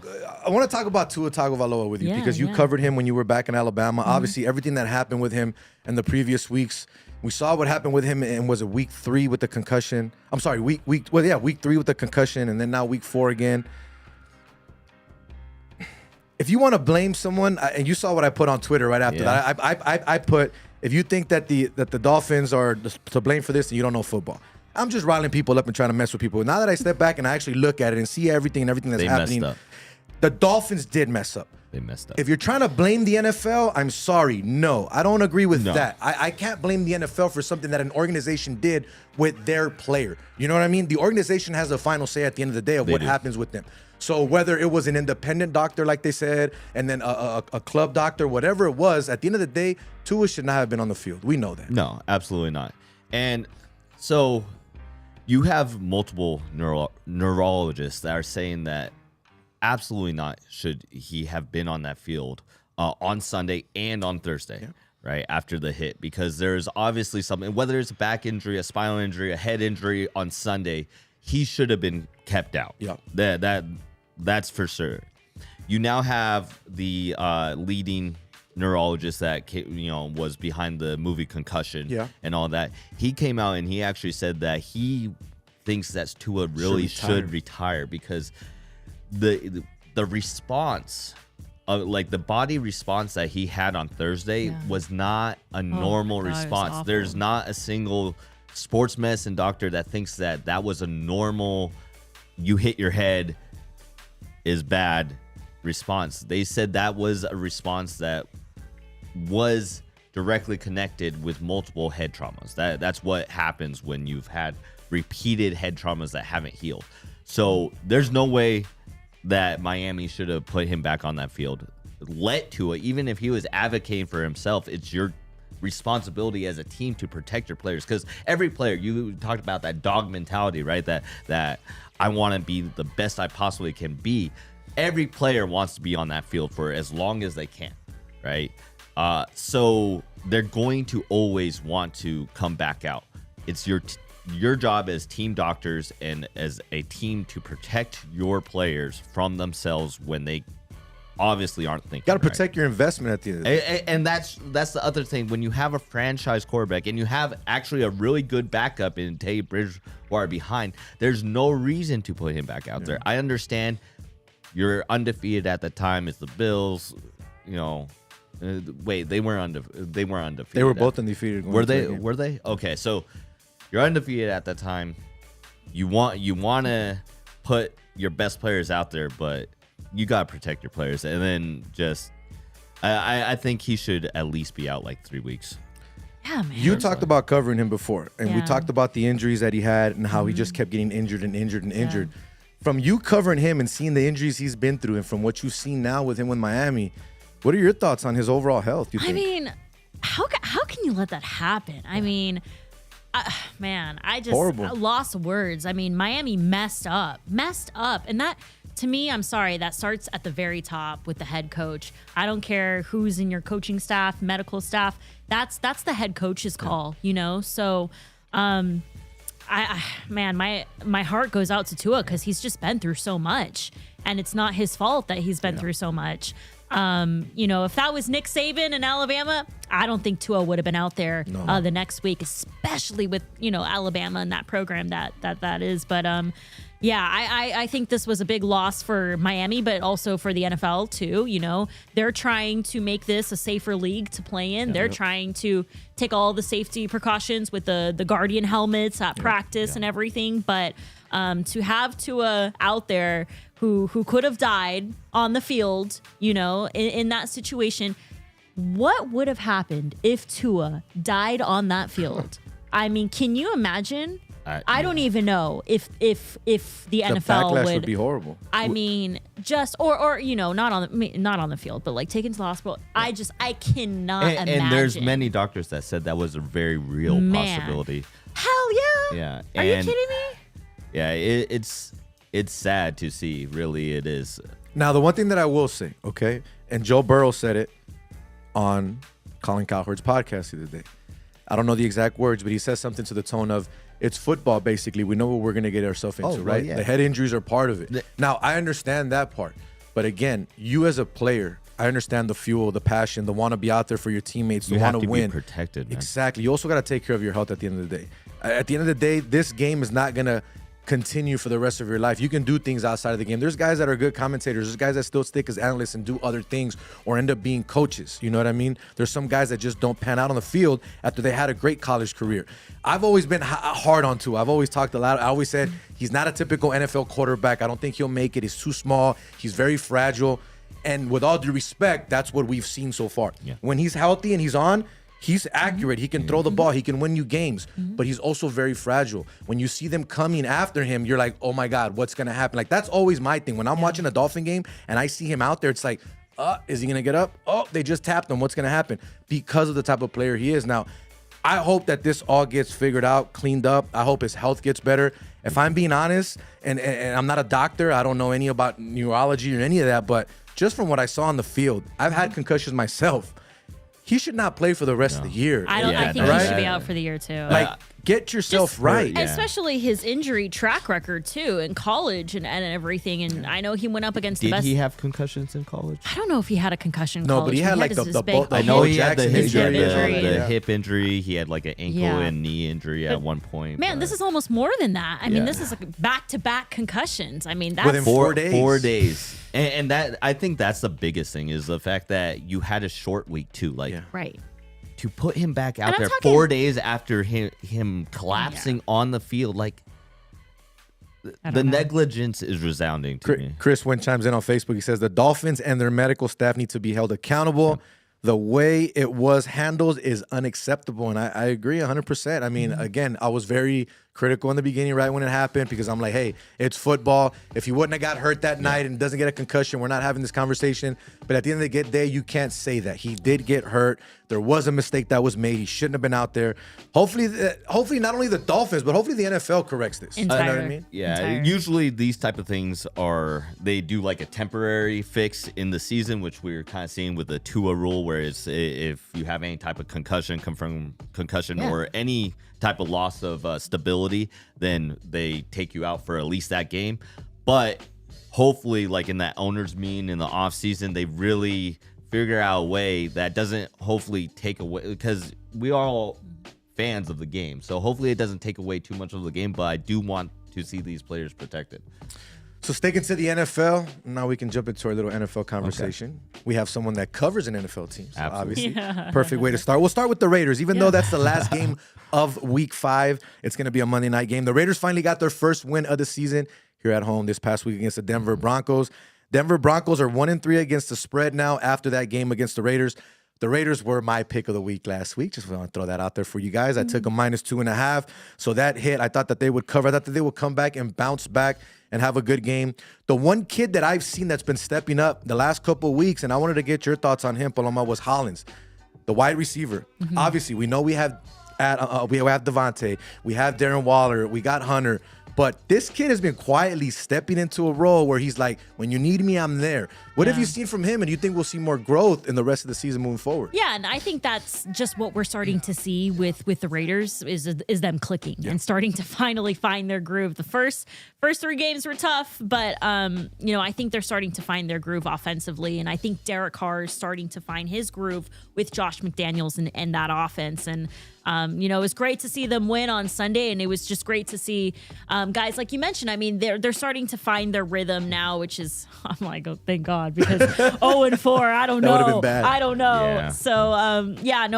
Speaker 1: I want to talk about Tua Tagovailoa with you because you covered him when you were back in Alabama. Obviously, everything that happened with him in the previous weeks, we saw what happened with him in was it week 3 with the concussion. I'm sorry, week 3 with the concussion, and then now week 4 again. If you want to blame someone, and you saw what I put on Twitter right after that, I put, if you think that the Dolphins are to blame for this, then you don't know football. I'm just riling people up and trying to mess with people. Now that I step back and I actually look at it and see everything that's happening,
Speaker 8: messed up.
Speaker 1: The Dolphins did mess up.
Speaker 8: They messed up.
Speaker 1: If you're trying to blame the NFL, I'm sorry. No, I don't agree with that. I can't blame the NFL for something that an organization did with their player. You know what I mean? The organization has a final say at the end of the day of what happens with them. So whether it was an independent doctor, like they said, and then a club doctor, whatever it was, at the end of the day, Tua should not have been on the field. We know that.
Speaker 8: No, absolutely not. And so you have multiple neurologists that are saying that absolutely not should he have been on that field on Sunday and on Thursday, right, after the hit, because there's obviously something, whether it's a back injury, a spinal injury, a head injury on Sunday, he should have been kept out. That's for sure. You now have the leading neurologist that was behind the movie Concussion and all that. He came out and he actually said that he thinks that Tua really should retire because the response, like the body response that he had on Thursday was not a normal response. There's not a single sports medicine doctor that thinks that was a normal, you hit your head is bad response. They said that was a response that was directly connected with multiple head traumas. That's what happens when you've had repeated head traumas that haven't healed. So there's no way that Miami should have put him back on that field. Let Tua, even if he was advocating for himself, it's your responsibility as a team to protect your players, because every player, you talked about that dog mentality, right? That I want to be the best I possibly can be. Every player wants to be on that field for as long as they can, right? So they're going to always want to come back out. It's your job as team doctors and as a team to protect your players from themselves when they obviously aren't thinking.
Speaker 1: Got to protect your investment at the end of the day.
Speaker 8: And that's the other thing. When you have a franchise quarterback and you have actually a really good backup in Teddy Bridgewater behind, there's no reason to put him back out there. I understand you're undefeated at the time. It's the Bills. Wait, they weren't undefeated.
Speaker 1: They were both undefeated.
Speaker 8: Were they? Were they? Okay, so you're undefeated at that time. You want to put your best players out there, but you got to protect your players. And then just, I think he should at least be out like 3 weeks.
Speaker 9: Yeah, man.
Speaker 6: You talked about covering him before, and we
Speaker 9: Yeah.
Speaker 6: talked about the injuries that he had and how he just kept getting injured and injured and injured. From you covering him and seeing the injuries he's been through, and from what you've seen now with him with Miami, what are your thoughts on his overall health? You think?
Speaker 9: I mean, how can you let that happen? I mean, man, I just
Speaker 6: Horrible.
Speaker 9: lost words. I mean, Miami messed up, and that. To me, I'm sorry, that starts at the very top with the head coach. I don't care who's in your coaching staff, medical staff. That's the head coach's call, you know? So, man, my heart goes out to Tua because he's just been through so much. And it's not his fault that he's been through so much. You know, if that was Nick Saban in Alabama, I don't think Tua would have been out there the next week, especially with, you know, Alabama and that program that is. But yeah, I think this was a big loss for Miami, but also for the NFL too. You know, they're trying to make this a safer league to play in. They're trying to take all the safety precautions with the Guardian helmets at practice and everything. But to have Tua out there who could have died on the field, you know, in that situation, what would have happened if Tua died on that field? I mean, can you imagine? I don't even know if the NFL
Speaker 6: backlash would be horrible.
Speaker 9: I mean, just or you know, not on the field, but like taken to the hospital. I cannot imagine.
Speaker 8: And there's many doctors that said that was a very real possibility.
Speaker 9: Hell yeah!
Speaker 8: Yeah.
Speaker 9: Are you kidding me?
Speaker 8: Yeah, it's sad to see. Really, it is.
Speaker 6: Now, the one thing that I will say, okay, and Joe Burrow said it on Colin Cowherd's podcast the other day. I don't know the exact words, but he says something to the tone of, it's football, basically. We know what we're going to get ourselves into, right?
Speaker 8: Yeah.
Speaker 6: The head injuries are part of it. Now, I understand that part. But again, you as a player, I understand the fuel, the passion, the want to be out there for your teammates, the
Speaker 8: You
Speaker 6: want
Speaker 8: have to
Speaker 6: win.
Speaker 8: be protected, man.
Speaker 6: Exactly. You also got to take care of your health at the end of the day. At the end of the day, this game is not going to continue for the rest of your life. You can do things outside of the game. There's guys that are good commentators. There's guys that still stick as analysts and do other things or end up being coaches. You know what I mean? There's some guys that just don't pan out on the field after they had a great college career. I've always been hard on Tua. I've always talked a lot. I always said he's not a typical NFL quarterback. I don't think he'll make it. He's too small. He's very fragile. And with all due respect, that's what we've seen so far.
Speaker 8: Yeah.
Speaker 6: When he's healthy and he's on, he's accurate. He can throw the ball. He can win you games. But he's also very fragile. When you see them coming after him, you're like, oh my God, what's going to happen? Like, that's always my thing. When I'm watching a Dolphin game and I see him out there, it's like, is he going to get up? Oh, they just tapped him. What's going to happen? Because of the type of player he is. Now, I hope that this all gets figured out, cleaned up. I hope his health gets better. If I'm being honest, and I'm not a doctor, I don't know any about neurology or any of that, but just from what I saw on the field, I've had concussions myself. He should not play for the rest of the year.
Speaker 9: I think he should be out for the year too.
Speaker 6: Like, get yourself right.
Speaker 9: Especially his injury track record too in college and everything. And I know he went up against the best.
Speaker 8: Did he have concussions in college?
Speaker 9: I don't know if he had a concussion in
Speaker 6: No,
Speaker 9: college.
Speaker 6: but he had like the
Speaker 8: I know he had the
Speaker 6: Jackson
Speaker 8: hip injury. He had like an ankle and knee injury at one point.
Speaker 9: Man, this is almost more than that. I mean, this is like back-to-back concussions. I mean, that's
Speaker 6: within 4 days.
Speaker 8: 4 days. And that, I think that's the biggest thing, is the fact that you had a short week too. Like,
Speaker 9: right.
Speaker 8: To put him back out
Speaker 9: And I'm
Speaker 8: there
Speaker 9: talking-
Speaker 8: 4 days after him collapsing on the field, like, the negligence is resounding to me.
Speaker 6: Chris Wynn chimes in on Facebook. He says the Dolphins and their medical staff need to be held accountable. The way it was handled is unacceptable. And I agree 100%. I mean, again, I was very critical in the beginning, right when it happened, because I'm like, hey, it's football. If he wouldn't have got hurt that night and doesn't get a concussion, we're not having this conversation. But at the end of the day, you can't say that. He did get hurt. There was a mistake that was made. He shouldn't have been out there. Hopefully not only the Dolphins, but hopefully the NFL corrects this. You know what I mean?
Speaker 8: Yeah, usually these type of things they do like a temporary fix in the season, which we're kind of seeing with the Tua rule, where it's if you have any type of concussion, or any type of loss of stability, then they take you out for at least that game. But hopefully, like in that owner's meeting in the offseason, they really figure out a way that doesn't hopefully take away, because we are all fans of the game. So hopefully it doesn't take away too much of the game, but I do want to see these players protected.
Speaker 6: So sticking to the NFL, now we can jump into our little NFL conversation. Okay. We have someone that covers an NFL team, so obviously perfect way to start. We'll start with the Raiders, even though that's the last game of Week 5. It's going to be a Monday night game. The Raiders finally got their first win of the season here at home this past week against the Denver Broncos. Denver Broncos are 1-3 against the spread now after that game against the Raiders. The Raiders were my pick of the week last week. Just want to throw that out there for you guys. I took a -2.5. So that hit. I thought that they would cover. I thought that they would come back and bounce back and have a good game. The one kid that I've seen that's been stepping up the last couple of weeks, and I wanted to get your thoughts on him, Paloma, was Hollins, the wide receiver. Obviously, we know we have Devontae, we have Darren Waller, we got Hunter. But this kid has been quietly stepping into a role where he's like, when you need me, I'm there. What have you seen from him? And do you think we'll see more growth in the rest of the season moving forward?
Speaker 9: Yeah, and I think that's just what we're starting to see with the Raiders is them clicking and starting to finally find their groove. The first 3 games were tough, but I think they're starting to find their groove offensively. And I think Derek Carr is starting to find his groove with Josh McDaniels and that offense. And it was great to see them win on Sunday, and it was just great to see guys like you mentioned. I mean, they're starting to find their rhythm now, which is I'm like, oh, thank God, because 0-4, I don't know.
Speaker 6: That would have been bad.
Speaker 9: I don't know.
Speaker 8: Yeah.
Speaker 9: So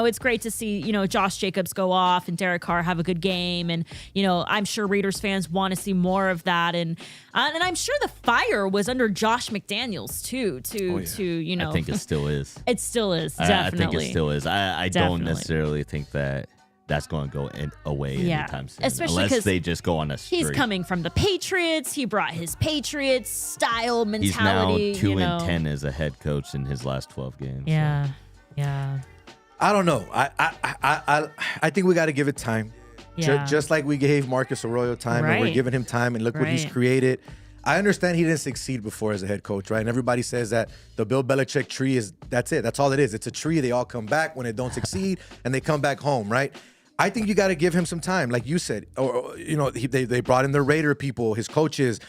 Speaker 9: it's great to see Josh Jacobs go off and Derek Carr have a good game, and I'm sure Raiders fans want to see more of that, and I'm sure the fire was under Josh McDaniels too.
Speaker 8: I think it still is.
Speaker 9: It still is, definitely.
Speaker 8: I think it still is. I don't necessarily think that's going to go away anytime soon.
Speaker 9: Especially
Speaker 8: unless they just go on a streak.
Speaker 9: He's coming from the Patriots. He brought his Patriots style mentality.
Speaker 8: He's now 2-10 as a head coach in his last 12 games.
Speaker 9: Yeah,
Speaker 8: so.
Speaker 9: yeah.
Speaker 6: I don't know. I think we got to give it time.
Speaker 9: Yeah.
Speaker 6: Just like we gave Marcus Arroyo time, and we're giving him time, and look what he's created. I understand he didn't succeed before as a head coach, right? And everybody says that the Bill Belichick tree that's it. That's all it is. It's a tree. They all come back when they don't succeed, and they come back home, right? I think you got to give him some time, like you said. They brought in the Raider people, his coaches,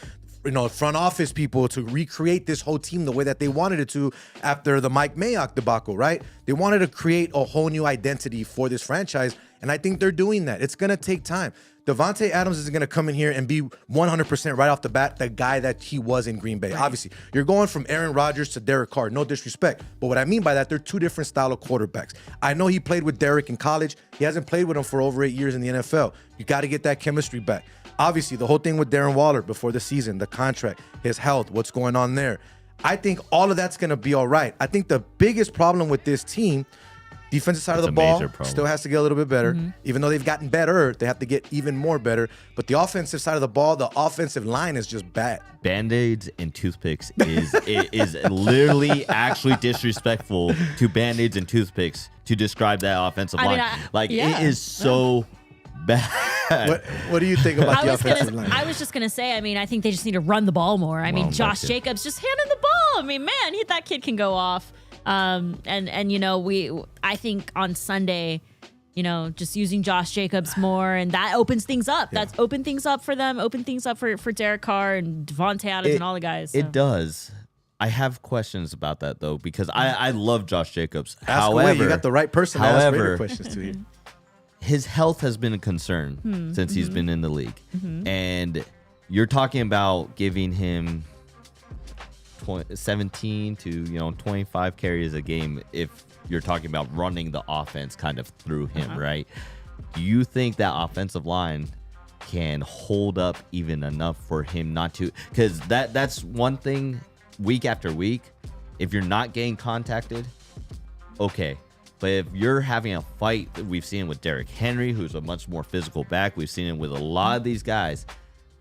Speaker 6: front office people to recreate this whole team the way that they wanted it to after the Mike Mayock debacle, right? They wanted to create a whole new identity for this franchise, and I think they're doing that. It's going to take time. Devontae Adams is going to come in here and be 100% right off the bat the guy that he was in Green Bay. Right. Obviously, you're going from Aaron Rodgers to Derek Carr. No disrespect. But what I mean by that, they're 2 different style of quarterbacks. I know he played with Derek in college. He hasn't played with him for over 8 years in the NFL. You got to get that chemistry back. Obviously, the whole thing with Darren Waller before the season, the contract, his health, what's going on there. I think all of that's going to be all right. I think the biggest problem with this team, defensive side of the ball still has to get a little bit better. Even though they've gotten better, they have to get even more better. But the offensive side of the ball, the offensive line is just bad.
Speaker 8: Band-Aids and toothpicks is literally actually disrespectful to Band-Aids and toothpicks to describe that offensive line. It is so bad.
Speaker 6: What do you think about the offensive line?
Speaker 9: I was just going to say, I think they just need to run the ball more. Josh Jacobs, just hand him the ball. Man, that kid can go off. I think on Sunday, just using Josh Jacobs more, and that opens things up. Yeah. That's opened things up for them, opened things up for Derek Carr and Devontae Adams and all the guys. So.
Speaker 8: It does. I have questions about that, though, because I love Josh Jacobs.
Speaker 6: Ask away. You got the right person to ask Raider questions to you.
Speaker 8: His health has been a concern since he's been in the league. And you're talking about giving him 17 to 25 carries a game if you're talking about running the offense kind of through him, right? Do you think that offensive line can hold up even enough for him not to? Because that's one thing week after week. If you're not getting contacted, okay. But if you're having a fight that we've seen with Derrick Henry, who's a much more physical back, we've seen it with a lot of these guys.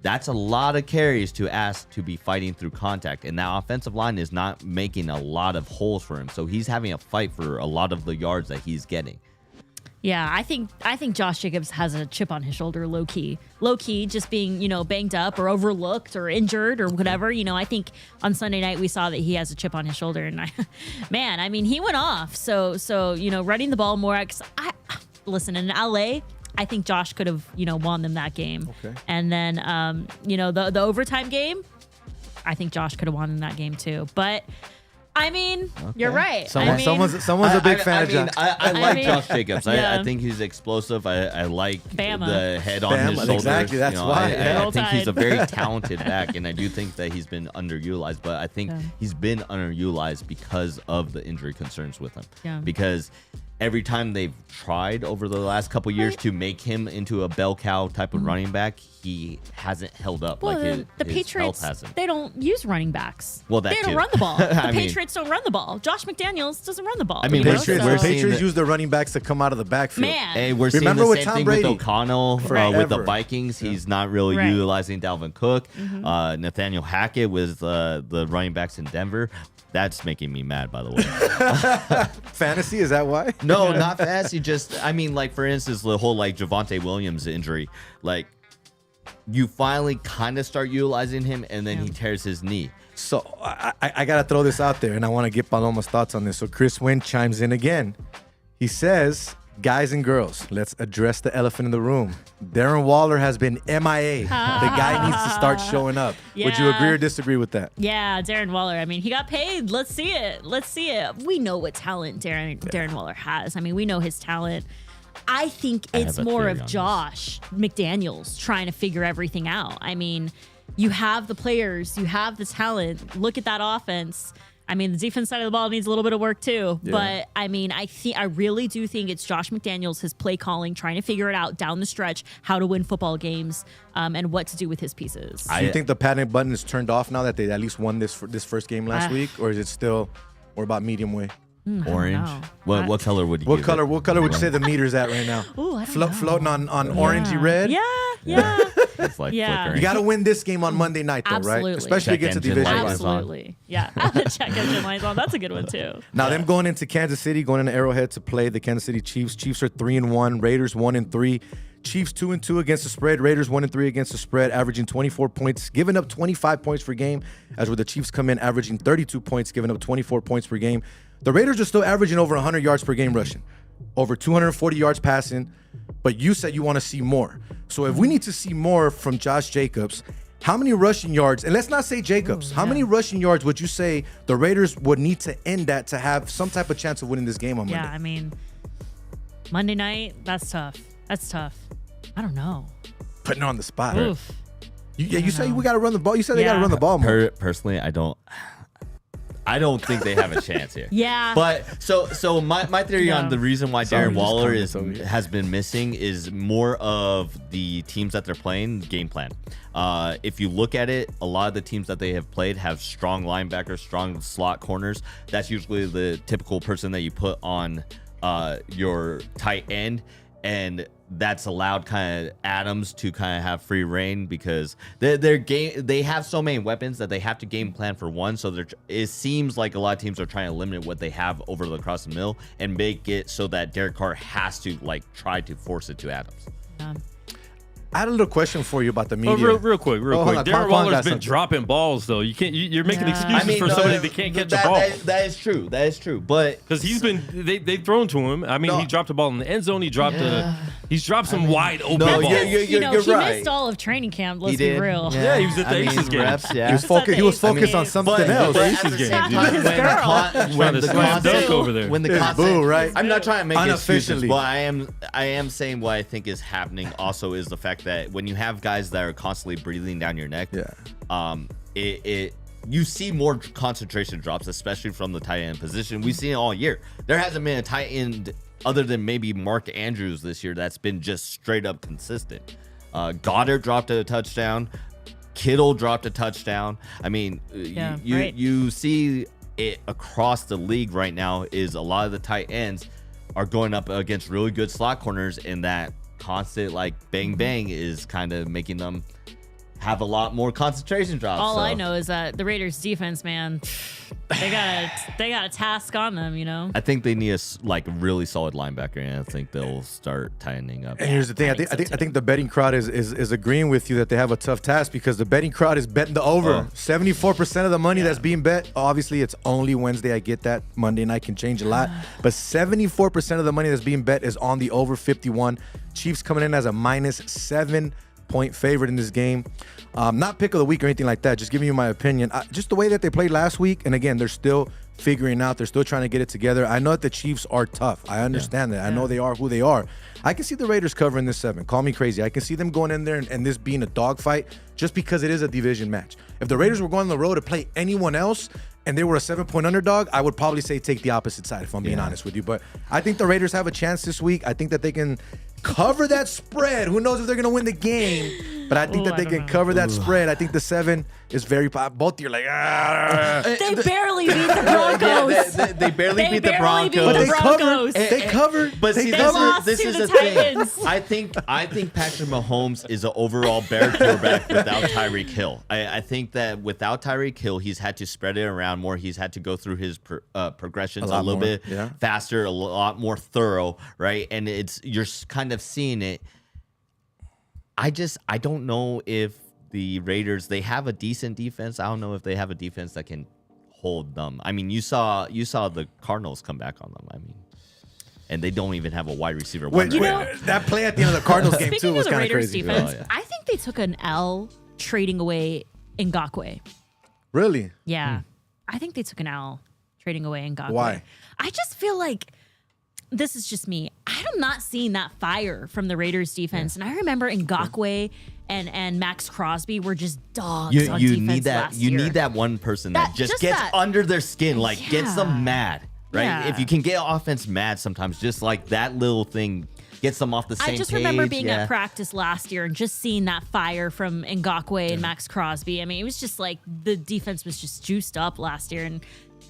Speaker 8: That's a lot of carries to ask to be fighting through contact. And that offensive line is not making a lot of holes for him. So he's having a fight for a lot of the yards that he's getting.
Speaker 9: Yeah, I think Josh Jacobs has a chip on his shoulder, low key, just being banged up or overlooked or injured or whatever. I think on Sunday night we saw that he has a chip on his shoulder, and he went off. So running the ball more. Listen, in LA, I think Josh could have won them that game. Okay. And then the overtime game, I think Josh could have won them that game too. But you're right.
Speaker 6: Someone's a big fan of Josh.
Speaker 8: I like Josh Jacobs. I think he's explosive. I like the head on his shoulders.
Speaker 6: Exactly, that's why.
Speaker 8: I think he's a very talented back, and I do think that he's been underutilized. But I think he's been underutilized because of the injury concerns with him. Yeah. Because every time they've tried over the last couple years to make him into a bell cow type of running back, he hasn't held up.
Speaker 9: Well,
Speaker 8: like
Speaker 9: the
Speaker 8: his
Speaker 9: Patriots,
Speaker 8: health hasn't.
Speaker 9: they don't use running backs.
Speaker 8: Well, that
Speaker 9: they don't
Speaker 8: too.
Speaker 9: run the ball. The
Speaker 8: I mean-
Speaker 9: Patriots don't run the ball. Josh McDaniels doesn't run the ball.
Speaker 8: I mean,
Speaker 9: you know?
Speaker 8: Patriots-
Speaker 9: So-
Speaker 8: we're seeing
Speaker 1: Patriots
Speaker 8: that-
Speaker 1: use their running backs to come out of the backfield.
Speaker 9: Man.
Speaker 8: Hey, we're seeing
Speaker 1: Remember
Speaker 8: the
Speaker 1: with
Speaker 8: same
Speaker 1: Tom
Speaker 8: thing
Speaker 1: Brady?
Speaker 8: with O'Connell with the
Speaker 1: Forever.
Speaker 8: Vikings. He's not really
Speaker 9: Right.
Speaker 8: utilizing Dalvin Cook. Nathaniel Hackett with the running backs in Denver. That's making me mad, by the way.
Speaker 1: Fantasy, is that why?
Speaker 8: No, not fantasy. Just, I mean, like, for instance, the whole, like, Javonte Williams injury. Like, you finally kind of start utilizing him, and then he tears his knee.
Speaker 1: So I got to throw this out there, and I want to get Paloma's thoughts on this. So Chris Wynn chimes in again. He says, guys and girls, let's address the elephant in the room. Darren Waller has been MIA. The guy needs to start showing up. Would you
Speaker 9: Yeah.
Speaker 1: agree or disagree with that?
Speaker 9: Yeah, Darren Waller. I mean, he got paid. Let's see it. Let's see it. We know what talent Darren Waller has. I mean, we know his talent. I think it's
Speaker 8: have a
Speaker 9: more
Speaker 8: theory
Speaker 9: of
Speaker 8: on this.
Speaker 9: Josh McDaniels trying to figure everything out. I mean, you have the players, you have the talent. Look at that offense. I mean, the defense side of the ball needs a little bit of work too.
Speaker 1: Yeah.
Speaker 9: But I mean, I really do think it's Josh McDaniels, his play calling, trying to figure it out down the stretch, how to win football games, and what to do with his pieces.
Speaker 1: Do you think the panic button is turned off now that they at least won this first game last week, or is it still we're about medium way?
Speaker 8: Orange.
Speaker 9: know.
Speaker 8: What color would you
Speaker 1: What
Speaker 8: give
Speaker 1: color?
Speaker 8: it?
Speaker 1: What color would you say the meter's at right now?
Speaker 9: Ooh, I don't know.
Speaker 1: Floating on orangey red.
Speaker 9: Yeah.
Speaker 8: It's like
Speaker 9: Yeah.
Speaker 8: flickering.
Speaker 1: You got to win this game on Monday night, though,
Speaker 9: Absolutely.
Speaker 1: right? Especially
Speaker 8: Check
Speaker 1: against the
Speaker 8: engine
Speaker 1: division
Speaker 8: light
Speaker 1: rival.
Speaker 8: is on.
Speaker 9: Absolutely. Yeah. The check engine lights on. That's a good one too.
Speaker 1: Now them going into Kansas City, going into Arrowhead to play the Kansas City Chiefs. Chiefs are 3-1. Raiders 1-3. Chiefs 2-2 against the spread. Raiders 1-3 against the spread, averaging 24 points, giving up 25 points per game. As where the Chiefs come in averaging 32 points, giving up 24 points per game. The Raiders are still averaging over 100 yards per game rushing, over 240 yards passing. But you said you want to see more. So if we need to see more from Josh Jacobs, how many rushing yards, and let's not say Jacobs, how many rushing yards would you say the Raiders would need to end at to have some type of chance of winning this game on Monday?
Speaker 9: Yeah. I mean, Monday night, that's tough. That's tough. I don't know.
Speaker 1: Putting her on the spot.
Speaker 9: Oof.
Speaker 1: You say we got to run the ball. You said they got to
Speaker 9: Yeah.
Speaker 1: run the ball more.
Speaker 8: Personally, I don't think they have a chance here.
Speaker 9: Yeah.
Speaker 8: But so my theory on
Speaker 9: No.
Speaker 8: the reason why
Speaker 1: Sorry,
Speaker 8: Darren
Speaker 1: just
Speaker 8: Waller
Speaker 1: comments over here.
Speaker 8: has been missing is more of the teams that they're playing game plan. If you look at it, a lot of the teams that they have played have strong linebackers, strong slot corners. That's usually the typical person that you put on your tight end, and that's allowed kind of Adams to kind of have free reign because they have so many weapons that they have to game plan for one. So it seems like a lot of teams are trying to limit what they have over across the middle and make it so that Derek Carr has to like try to force it to Adams.
Speaker 1: I had a little question for you about the media.
Speaker 10: Real quick.
Speaker 1: Oh, hold on.
Speaker 10: Darren
Speaker 1: Pong got
Speaker 10: Waller's been
Speaker 1: something.
Speaker 10: dropping balls though. You can't. You're making excuses for
Speaker 8: no,
Speaker 10: somebody that can't catch a ball.
Speaker 8: That is true. That is true. But
Speaker 10: Because he's been, they've thrown to him. I mean,
Speaker 8: No.
Speaker 10: he dropped a ball in the end zone. He dropped he's dropped some wide open
Speaker 8: No,
Speaker 10: balls.
Speaker 8: you're
Speaker 9: You know, he
Speaker 8: right.
Speaker 9: missed all of training camp. Let's
Speaker 8: He
Speaker 9: be
Speaker 8: did.
Speaker 9: real.
Speaker 10: Yeah, he was at the Aces game.
Speaker 8: reps, yeah.
Speaker 1: He was focused on something else.
Speaker 8: But
Speaker 10: Aces
Speaker 8: at the
Speaker 10: game,
Speaker 8: same
Speaker 10: dude.
Speaker 8: time,
Speaker 9: His
Speaker 8: when
Speaker 9: girl.
Speaker 10: Trying to slam dunk over there.
Speaker 8: when the
Speaker 1: It's
Speaker 8: constant,
Speaker 1: boo, right?
Speaker 8: I'm not trying to make excuses,
Speaker 1: Unofficially.
Speaker 8: but I am saying what I think is happening. Also, is the fact that when you have guys that are constantly breathing down your neck, you see more concentration drops, especially from the tight end position. We've seen it all year. There hasn't been a tight end other than maybe Mark Andrews this year that's been just straight up consistent. Goddard dropped a touchdown. Kittle dropped a touchdown. I mean,
Speaker 9: right.
Speaker 8: you see it across the league right now is a lot of the tight ends are going up against really good slot corners, and that constant like bang bang is kind of making them have a lot more concentration drops.
Speaker 9: All
Speaker 8: so.
Speaker 9: I know is that the Raiders defense, man, they got a task on them, you know.
Speaker 8: I think they need a really solid linebacker, and I think they'll start tightening up.
Speaker 1: And here's the thing: I think the betting crowd is agreeing with you that they have a tough task because the betting crowd is betting the over. 74% of the money that's being bet. Obviously, it's only Wednesday. I get that. Monday night can change a lot, but 74% of the money that's being bet is on the over 51. Chiefs coming in as a -7-point favorite in this game. Not pick of the week or anything like that. Just giving you my opinion. Just the way that they played last week, and again, they're still
Speaker 6: figuring out. They're still trying to get it together. I know that the Chiefs are tough. I understand that. I know they are who they are. I can see the Raiders covering this 7. Call me crazy. I can see them going in there and this being a dogfight just because it is a division match. If the Raiders were going on the road to play anyone else and they were a 7-point underdog, I would probably say take the opposite side, if I'm being honest with you. But I think the Raiders have a chance this week. I think that they can cover that spread. Who knows if they're going to win the game? But I think that they can cover that spread. I think the 7 is very both you're like,
Speaker 9: They barely beat the Broncos.
Speaker 8: They barely beat the
Speaker 9: barely beat
Speaker 8: Broncos.
Speaker 9: the Broncos.
Speaker 6: They covered.
Speaker 8: But see,
Speaker 9: lost
Speaker 8: this
Speaker 9: to
Speaker 8: is
Speaker 9: the
Speaker 8: the thing.
Speaker 9: Titans.
Speaker 8: I think Patrick Mahomes is an overall better quarterback without Tyreek Hill. I think that without Tyreek Hill, he's had to spread it around more. He's had to go through his progressions a little bit faster, a lot more thorough, right? And you're kind of seeing it. I don't know if the Raiders, they have a decent defense. I don't know if they have a defense that can hold them. I mean, you saw the Cardinals come back on them. I mean, and they don't even have a wide receiver.
Speaker 6: That play at the end of the Cardinals game too was kind of crazy.
Speaker 9: Defense, I think they took an L trading away Ngakoue.
Speaker 6: Really?
Speaker 9: Yeah. I think they took an L trading away Ngakoue.
Speaker 6: Why?
Speaker 9: I just feel like this is just me. I'm not seeing that fire from the Raiders defense. And I remember Ngakoue and Max Crosby were just dogs on
Speaker 8: you
Speaker 9: defense
Speaker 8: need that
Speaker 9: last year.
Speaker 8: You need that one person that just gets under their skin, like gets them mad, right?
Speaker 9: Yeah.
Speaker 8: If you can get offense mad sometimes, just like that little thing gets them off the same page.
Speaker 9: I just remember being at practice last year and just seeing that fire from Ngakoue and Max Crosby. I mean, it was just like the defense was just juiced up last year, and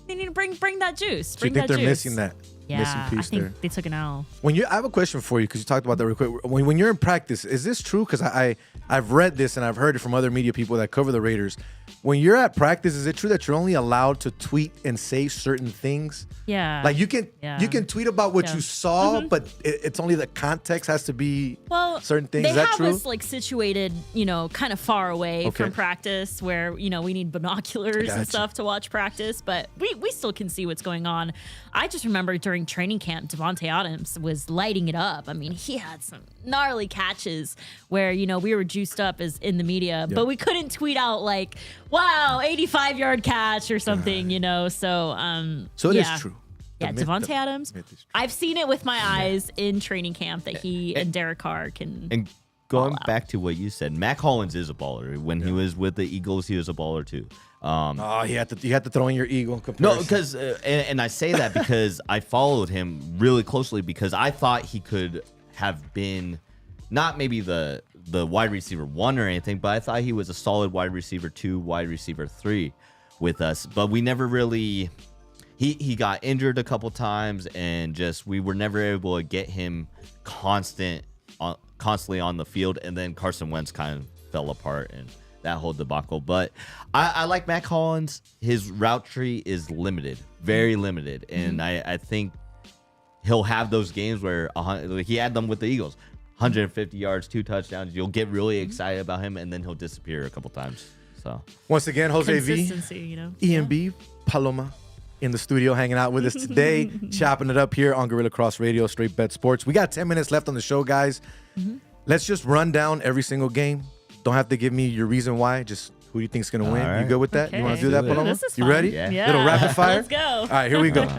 Speaker 9: they need to bring that juice.
Speaker 6: Do you think they're missing that?
Speaker 9: Yeah,
Speaker 6: missing piece
Speaker 9: I think
Speaker 6: there.
Speaker 9: they took an L.
Speaker 6: I have a question for you because you talked about that real quick. When you're in practice, is this true? Because I've read this and I've heard it from other media people that cover the Raiders. When you're at practice, is it true that you're only allowed to tweet and say certain things?
Speaker 9: Yeah.
Speaker 6: Like you can tweet about what you saw, but it's only the context has to be certain things.
Speaker 9: They
Speaker 6: Is that
Speaker 9: have
Speaker 6: true?
Speaker 9: us like situated, kind of far away from practice where, we need binoculars and stuff to watch practice, but we still can see what's going on. I just remember during training camp, Devontae Adams was lighting it up. I mean, he had some gnarly catches where, we were juiced up as in the media, but we couldn't tweet out like, wow, 85-yard catch or something, So
Speaker 6: it is true.
Speaker 9: Yeah, Devontae Adams. I've seen it with my eyes in training camp that he and Derek Carr can.
Speaker 8: And going back to what you said, Mac Hollins is a baller. When he was with the Eagles, he was a baller too.
Speaker 6: You had to throw in your Eagle comparison.
Speaker 8: No, because and I say that because I followed him really closely because I thought he could have been not maybe the wide receiver 1 or anything, but I thought he was a solid wide receiver 2, wide receiver 3 with us. But we never really. He got injured a couple times, and we were never able to get him constantly on the field. And then Carson Wentz kind of fell apart, and that whole debacle. But I like Mac Hollins. His route tree is limited, very limited, and I think he'll have those games where he had them with the Eagles, 150 yards, 2 touchdowns. You'll get really excited about him, and then he'll disappear a couple times. So
Speaker 6: once again, Jose V, EMB, Paloma. In the studio hanging out with us today, chopping it up here on Gorilla Cross Radio, Straight Bet Sports. We got 10 minutes left on the show, guys. Let's just run down every single game. Don't have to give me your reason why. Just who do you think is going to win?
Speaker 8: Right.
Speaker 6: You good with that?
Speaker 9: Okay.
Speaker 6: You want to do that, Paloma?
Speaker 9: This is
Speaker 6: you
Speaker 9: fun.
Speaker 6: ready?
Speaker 8: Yeah.
Speaker 6: Little rapid fire?
Speaker 9: Let's go.
Speaker 6: All right, here we go.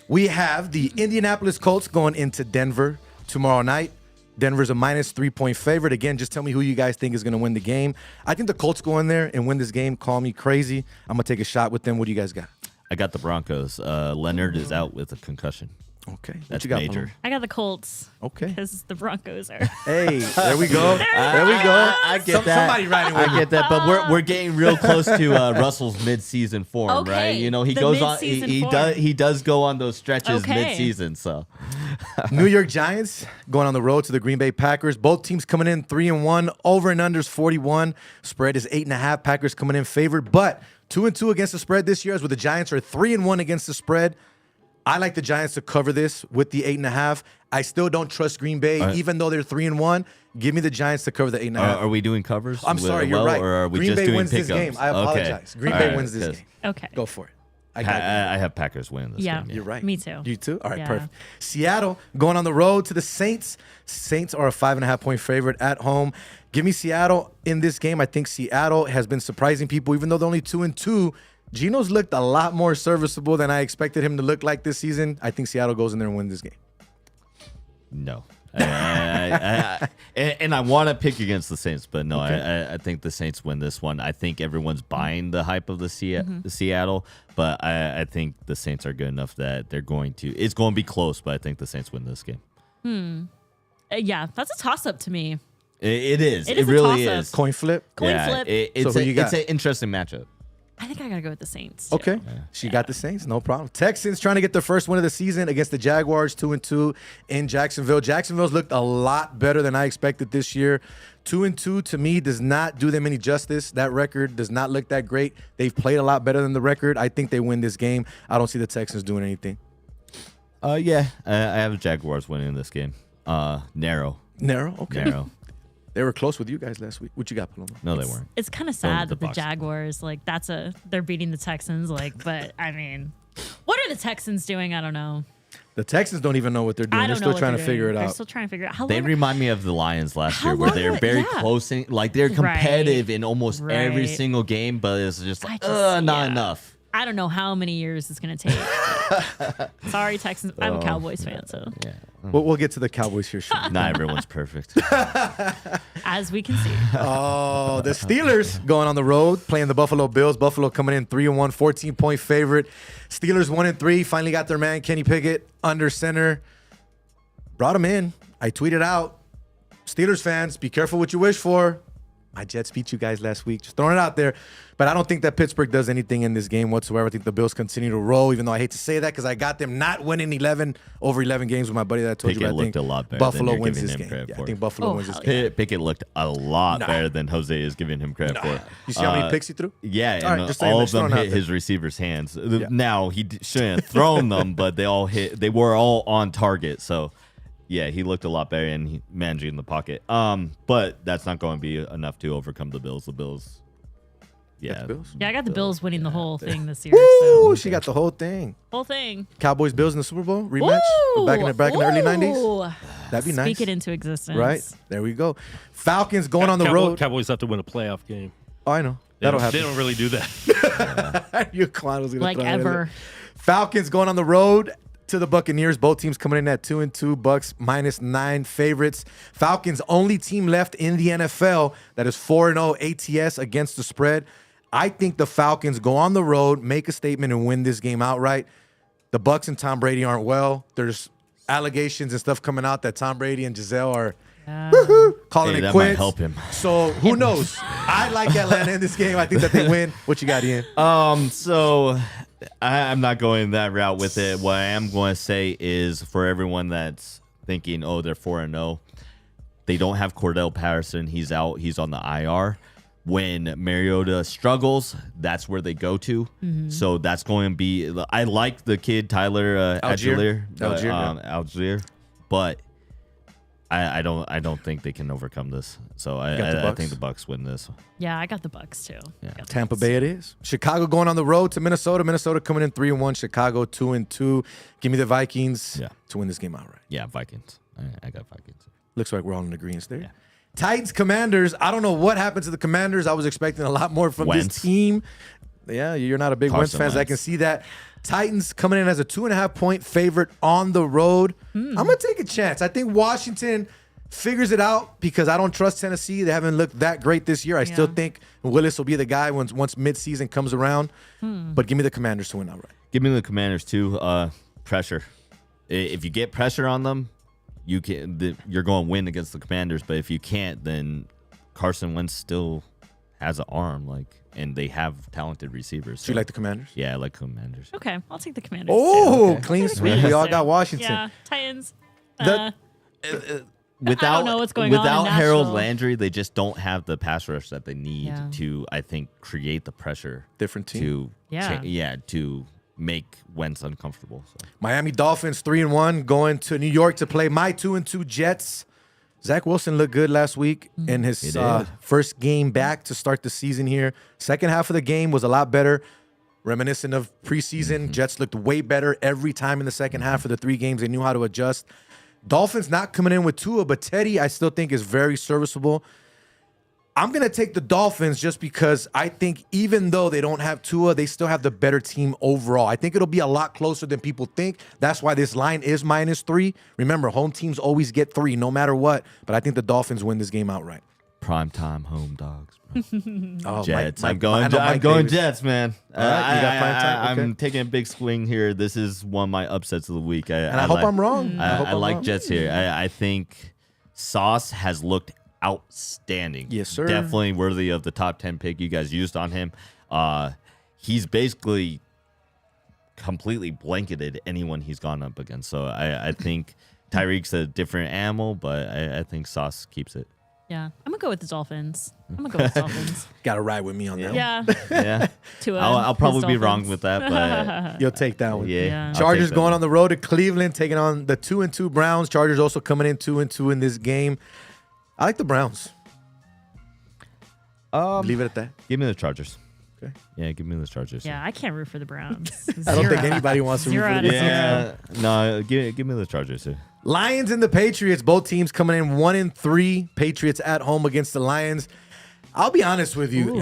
Speaker 6: We have the Indianapolis Colts going into Denver tomorrow night. Denver's a minus 3-point favorite. Again, just tell me who you guys think is going to win the game. I think the Colts go in there and win this game. Call me crazy. I'm going to take a shot with them. What do you guys got?
Speaker 8: I got the Broncos. Leonard is out with a concussion.
Speaker 6: Okay.
Speaker 8: That's
Speaker 6: you got,
Speaker 8: major.
Speaker 6: Paloma?
Speaker 9: I got the Colts.
Speaker 6: Okay.
Speaker 9: Because the Broncos are.
Speaker 6: Hey, there we go. There we go.
Speaker 8: I get that.
Speaker 6: Somebody riding with
Speaker 8: I get that, but we're getting real close to Russell's mid-season form,
Speaker 9: Okay,
Speaker 8: right? He
Speaker 9: the
Speaker 8: goes on.
Speaker 9: mid-season
Speaker 8: He does go on those stretches
Speaker 9: Okay.
Speaker 8: mid-season. So,
Speaker 6: New York Giants going on the road to the Green Bay Packers. Both teams coming in 3-1. Over and unders 41. Spread is 8.5. Packers coming in favored, but 2-2 against the spread this year. As with the Giants are 3-1 against the spread. I like the Giants to cover this with the 8.5. I still don't trust Green Bay, even though they're 3-1. Give me the Giants to cover the 8.5.
Speaker 8: are we doing covers?
Speaker 6: I'm sorry, you're right.
Speaker 8: Or are we
Speaker 6: Green
Speaker 8: just
Speaker 6: Bay
Speaker 8: doing
Speaker 6: wins
Speaker 8: pickups?
Speaker 6: this game. I apologize. Green Bay wins this game.
Speaker 9: Okay.
Speaker 6: Go for it.
Speaker 8: I have Packers winning this
Speaker 9: Yeah.
Speaker 8: game.
Speaker 6: You're right.
Speaker 9: Me too.
Speaker 6: You too? All right,
Speaker 9: Yeah.
Speaker 6: perfect. Seattle going on the road to the Saints. Saints are a 5.5-point favorite at home. Give me Seattle in this game. I think Seattle has been surprising people, even though they're only 2-2. Geno's looked a lot more serviceable than I expected him to look like this season. I think Seattle goes in there and wins this game.
Speaker 8: No. And I want to pick against the Saints, but no,
Speaker 6: Okay.
Speaker 8: I think the Saints win this one. I think everyone's buying the hype of the Seattle, but I think the Saints are good enough that they're going to. It's going to be close, but I think the Saints win this game.
Speaker 9: Yeah, that's a toss-up to me.
Speaker 8: It is.
Speaker 9: It
Speaker 8: It
Speaker 9: is a
Speaker 8: really
Speaker 9: toss-up.
Speaker 8: is.
Speaker 6: Coin flip.
Speaker 9: Coin flip.
Speaker 8: It's
Speaker 6: So who you got?
Speaker 8: It's an interesting matchup.
Speaker 9: I think I gotta go with the Saints. Too.
Speaker 6: Okay. She got the Saints. No problem. Texans trying to get their first win of the season against the Jaguars, 2-2 in Jacksonville. Jacksonville's looked a lot better than I expected this year. 2-2 to me does not do them any justice. That record does not look that great. They've played a lot better than the record. I think they win this game. I don't see the Texans doing anything.
Speaker 8: Yeah, I have the Jaguars winning this game. Narrow.
Speaker 6: Narrow? Okay.
Speaker 8: Narrow.
Speaker 6: They were close with you guys last week. What you got, Paloma?
Speaker 8: No, they weren't.
Speaker 9: It's kind of
Speaker 8: Going with
Speaker 9: sad
Speaker 8: the
Speaker 9: that the
Speaker 8: Bucs.
Speaker 9: Jaguars, like, they're beating the Texans, like, but I mean, what are the Texans doing? I don't know.
Speaker 6: The Texans don't even know what they're doing.
Speaker 9: I
Speaker 6: They're
Speaker 9: don't know
Speaker 6: still
Speaker 9: what
Speaker 6: trying to
Speaker 9: they're
Speaker 6: figure
Speaker 9: doing.
Speaker 6: it
Speaker 9: They're
Speaker 6: out.
Speaker 9: still trying to figure out how
Speaker 8: They
Speaker 9: long.
Speaker 8: remind me of the Lions last
Speaker 9: How
Speaker 8: year, where
Speaker 9: long
Speaker 8: they're
Speaker 9: would-
Speaker 8: very
Speaker 9: yeah.
Speaker 8: close, like they're competitive in almost every
Speaker 9: Right.
Speaker 8: single game, but it's just like,
Speaker 9: just-
Speaker 8: not
Speaker 9: yeah.
Speaker 8: enough.
Speaker 9: I don't know how many years it's gonna take. Sorry, Texans. I'm a Cowboys fan, so
Speaker 8: Yeah.
Speaker 6: We'll get to the Cowboys here shortly.
Speaker 8: Not everyone's perfect.
Speaker 9: as we can see,
Speaker 6: Oh, the Steelers going on the road, playing the Buffalo Bills. Buffalo coming in 3-1, 14-point favorite. Steelers 1-3, finally got their man Kenny Pickett under center. Brought him in. I tweeted out, Steelers fans, be careful what you wish for. My Jets beat you guys last week. Just throwing it out there. But I don't think that Pittsburgh does anything in this game whatsoever. I think the Bills continue to roll, even though I hate to say that because I got them not winning over 11 games with my buddy that I told you.
Speaker 8: Pickett
Speaker 6: But I think
Speaker 8: looked a lot better
Speaker 6: Buffalo
Speaker 8: than you're
Speaker 6: wins
Speaker 8: giving
Speaker 6: this
Speaker 8: him
Speaker 6: game.
Speaker 8: credit
Speaker 6: Yeah, I
Speaker 8: for.
Speaker 6: think Buffalo wins this
Speaker 9: hell
Speaker 6: game.
Speaker 8: Pickett looked a lot better than Jose is giving him credit for.
Speaker 6: You see how many picks he threw?
Speaker 8: Yeah,
Speaker 6: All
Speaker 8: and
Speaker 6: right, just saying,
Speaker 8: all of
Speaker 6: just throwing
Speaker 8: them
Speaker 6: it out
Speaker 8: hit
Speaker 6: there.
Speaker 8: his receivers' hands. Now he shouldn't have thrown them, but they all hit. They were all on target. So yeah, he looked a lot better and managing the pocket. But that's not going to be enough to overcome the Bills. The Bills. Yeah,
Speaker 6: Bills?
Speaker 9: yeah, I got the Bills winning the whole thing this year.
Speaker 6: Woo!
Speaker 9: So
Speaker 6: She got the whole thing.
Speaker 9: whole thing.
Speaker 6: Cowboys Bills in the Super Bowl rematch back in the early 90s.
Speaker 9: Ooh.
Speaker 6: That'd be nice.
Speaker 9: Speak it into existence.
Speaker 6: Right? There we go. Falcons going on the road.
Speaker 10: Cowboys have to win a playoff game.
Speaker 6: Oh, I know.
Speaker 10: They
Speaker 6: That'll
Speaker 10: don't,
Speaker 6: happen.
Speaker 10: they don't really do that.
Speaker 6: Your clown was gonna
Speaker 9: Like
Speaker 6: throw that in
Speaker 9: ever.
Speaker 6: there. Falcons going on the road to the Buccaneers. Both teams coming in at 2-2. Bucks -9 favorites. Falcons only team left in the NFL that is 4-0 ATS against the spread. I think the Falcons go on the road, make a statement, and win this game outright. The Bucks and Tom Brady aren't well. There's allegations and stuff coming out that Tom Brady and Giselle are calling
Speaker 8: Hey,
Speaker 6: it
Speaker 8: that
Speaker 6: quits.
Speaker 8: might help him.
Speaker 6: So who knows? I like Atlanta in this game. I think that they win. What you got, Ian?
Speaker 8: So I'm not going that route with it. What I am going to say is for everyone that's thinking, oh, they're 4-0, they don't have Cordell Patterson. He's out. He's on the IR. When Mariota struggles, that's where they go to. So that's going to be. I like the kid Tyler
Speaker 6: Algier.
Speaker 8: Algier, but I don't think they can overcome this. So I
Speaker 6: Bucs?
Speaker 8: think the Bucks win this.
Speaker 9: Yeah, I got the Bucks too.
Speaker 8: Yeah.
Speaker 9: Got the
Speaker 6: Tampa
Speaker 9: Bucs.
Speaker 6: Bay it is. Chicago going on the road to Minnesota. Minnesota coming in 3-1. Chicago 2-2. Give me the Vikings to win this game outright.
Speaker 8: Yeah, Vikings. I got Vikings.
Speaker 6: Looks like we're all in agreement there.
Speaker 8: Yeah.
Speaker 6: Titans Commanders. I don't know what happened to the Commanders. I was expecting a lot more from
Speaker 8: Wentz.
Speaker 6: this team. Yeah, you're not a big Wentz
Speaker 8: Carson
Speaker 6: fan. I
Speaker 8: Wentz.
Speaker 6: can see that. Titans coming in as a 2.5-point favorite on the road. I'm going to take a chance. I think Washington figures it out because I don't trust Tennessee. They haven't looked that great this year. I still think Willis will be the guy once midseason comes around. But give me the Commanders to win outright.
Speaker 8: Give me the Commanders too. Pressure. If you get pressure on them, you're going to win against the Commanders. But if you can't, then Carson Wentz still has an arm, and they have talented receivers.
Speaker 6: So you like the Commanders?
Speaker 8: Yeah, I like Commanders.
Speaker 9: Okay, I'll take the Commanders.
Speaker 6: Oh,
Speaker 9: too.
Speaker 6: clean
Speaker 9: Take the
Speaker 6: sweep. We
Speaker 9: Commanders
Speaker 6: all
Speaker 9: too.
Speaker 6: got Washington.
Speaker 9: Yeah, Titans.
Speaker 6: The-
Speaker 8: Without,
Speaker 9: I don't know what's going on in
Speaker 8: without Harold
Speaker 9: Nashville.
Speaker 8: Landry, they just don't have the pass rush that they need
Speaker 9: Yeah.
Speaker 8: to, I think, create the pressure.
Speaker 6: Different team.
Speaker 8: To make Wentz uncomfortable. So.
Speaker 6: Miami Dolphins 3-1 going to New York to play my 2-2 Jets. Zach Wilson looked good last week in his first game back to start the season here. Second half of the game was a lot better, reminiscent of preseason. Jets looked way better every time in the second half of the 3 games. They knew how to adjust. Dolphins not coming in with Tua, but Teddy I still think is very serviceable. I'm going to take the Dolphins just because I think even though they don't have Tua, they still have the better team overall. I think it'll be a lot closer than people think. That's why this line is -3. Remember, home teams always get 3 no matter what, but I think the Dolphins win this game outright.
Speaker 8: Primetime home dogs.
Speaker 6: Oh,
Speaker 8: Jets.
Speaker 6: Mike
Speaker 8: I'm going Jets, man.
Speaker 6: All right, you got prime time? Okay.
Speaker 8: I'm taking a big swing here. This is one of my upsets of the week.
Speaker 6: I hope I'm wrong.
Speaker 8: I like Jets here. I think Sauce has looked outstanding.
Speaker 6: Yes, sir.
Speaker 8: Definitely worthy of the top 10 pick you guys used on him. He's basically completely blanketed anyone he's gone up against. So I think Tyreek's a different animal, but I think Sauce keeps it.
Speaker 9: Yeah, I'm gonna go with the Dolphins.
Speaker 6: Got to ride with me on that.
Speaker 9: Yeah.
Speaker 8: I'll probably be wrong with that, but
Speaker 6: you'll take that one.
Speaker 8: Yeah.
Speaker 6: Chargers going on the road to Cleveland, taking on the 2-2 Browns. Chargers also coming in 2-2 in this game. I like the Browns. Leave it at that.
Speaker 8: Give me the Chargers.
Speaker 6: Okay.
Speaker 8: Yeah, give me the Chargers.
Speaker 9: Yeah, I can't root for the Browns.
Speaker 6: I don't think anybody wants to root for the Browns.
Speaker 8: Yeah, no, give me the Chargers here.
Speaker 6: Lions and the Patriots, both teams coming in 1-3. Patriots at home against the Lions. I'll be honest with you.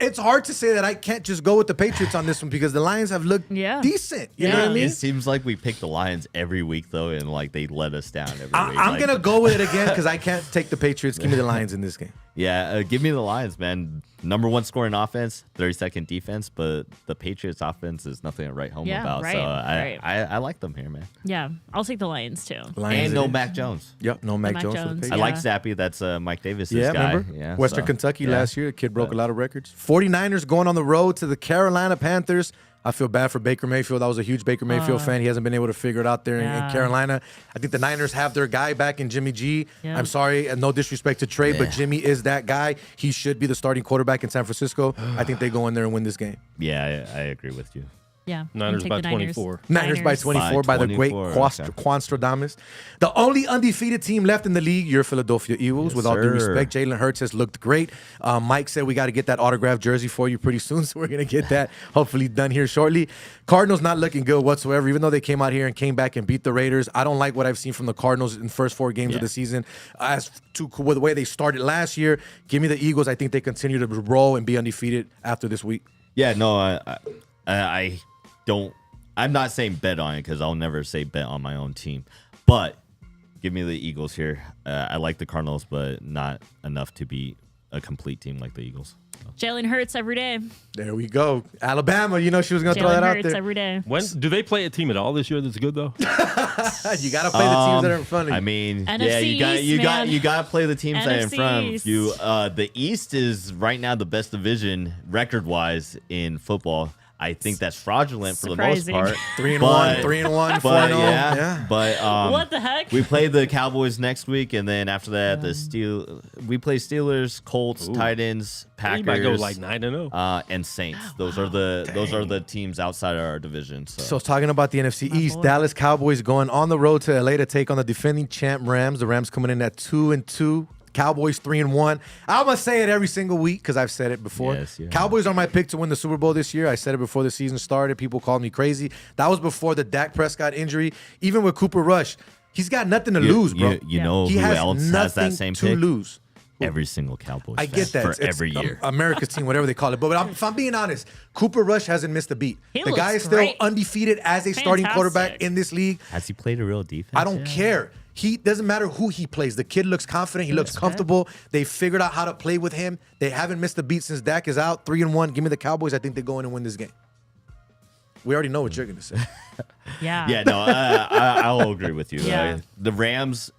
Speaker 6: It's hard to say that I can't just go with the Patriots on this one because the Lions have looked decent. You know what I mean?
Speaker 8: It seems like we pick the Lions every week, though, and like they let us down every week.
Speaker 6: I'm going to go with it again because I can't take the Patriots. Give me the Lions in this game.
Speaker 8: Yeah, give me the Lions, man. Number 1 scoring offense, 32nd defense, but the Patriots offense is nothing to write home about.
Speaker 9: Right,
Speaker 8: so
Speaker 9: right.
Speaker 8: I like them here, man.
Speaker 9: Yeah, I'll take the Lions too.
Speaker 8: And no Mac Jones.
Speaker 6: Yep, no Mac Jones. For the Patriots.
Speaker 8: I like Zappy. That's Mike Davis' guy.
Speaker 6: Remember?
Speaker 8: Yeah,
Speaker 6: Western Kentucky last year. The kid broke a lot of records. 49ers going on the road to the Carolina Panthers. I feel bad for Baker Mayfield. I was a huge Baker Mayfield fan. He hasn't been able to figure it out there in Carolina. I think the Niners have their guy back in Jimmy G. Yeah. I'm sorry, and no disrespect to Trey, but Jimmy is that guy. He should be the starting quarterback in San Francisco. I think they go in there and win this game.
Speaker 8: Yeah, I agree with you.
Speaker 9: Yeah.
Speaker 10: Niners by 24.
Speaker 6: Niners by 24 by the great Quanstradamus. The only undefeated team left in the league, your Philadelphia Eagles. With all due respect, Jalen Hurts has looked great. Mike said we got to get that autographed jersey for you pretty soon, so we're going to get that hopefully done here shortly. Cardinals not looking good whatsoever, even though they came out here and came back and beat the Raiders. I don't like what I've seen from the Cardinals in the first 4 games of the season. As to the way they started last year, give me the Eagles. I think they continue to roll and be undefeated after this week.
Speaker 8: Yeah, no, I don't. I'm not saying bet on it because I'll never say bet on my own team. But give me the Eagles here. I like the Cardinals, but not enough to be a complete team like the Eagles.
Speaker 9: Jalen Hurts every day.
Speaker 6: There we go. Alabama, you know she was going to throw that out there.
Speaker 9: Every day.
Speaker 10: When do they play a team at all this year that's good though?
Speaker 6: You got to play the teams that are in front of you.
Speaker 8: I mean,
Speaker 9: NFC
Speaker 8: you
Speaker 9: East,
Speaker 8: got to play the teams that are in front of
Speaker 9: East.
Speaker 8: you. The East is right now the best division record-wise in football. I think that's fraudulent for the most part.
Speaker 6: 3-1, 3-1, 4-0.
Speaker 8: Yeah. But
Speaker 9: what the heck?
Speaker 8: We play the Cowboys next week, and then after that, we play Steelers, Colts, Titans, Packers.
Speaker 10: You might go like 9-0.
Speaker 8: And Saints. Those are the teams outside of our division. So
Speaker 6: talking about the NFC East, Dallas Cowboys going on the road to LA to take on the defending champ Rams. The Rams coming in at 2-2. Cowboys 3-1. I'm gonna say it every single week because I've said it before.
Speaker 8: Yes, yeah.
Speaker 6: Cowboys are my pick to win the Super Bowl this year. I said it before the season started. People called me crazy. That was before the Dak Prescott injury. Even with Cooper Rush, he's got nothing to lose, bro.
Speaker 8: You know
Speaker 6: he
Speaker 8: who
Speaker 6: has
Speaker 8: else has that same
Speaker 6: to
Speaker 8: pick?
Speaker 6: lose.
Speaker 8: Every single Cowboys.
Speaker 6: I get that.
Speaker 8: For every year.
Speaker 6: America's team, whatever they call it. But if I'm being honest, Cooper Rush hasn't missed a beat. The guy is still
Speaker 9: great.
Speaker 6: undefeated as a starting quarterback in this league.
Speaker 8: Has he played a real defense?
Speaker 6: I don't care. He doesn't matter who he plays. The kid looks confident. He looks comfortable. They figured out how to play with him. They haven't missed a beat since Dak is out. 3-1. Give me the Cowboys. I think they go in and win this game. We already know what you're going to say.
Speaker 9: Yeah.
Speaker 8: No, I'll agree with you.
Speaker 9: Yeah.
Speaker 8: The Rams,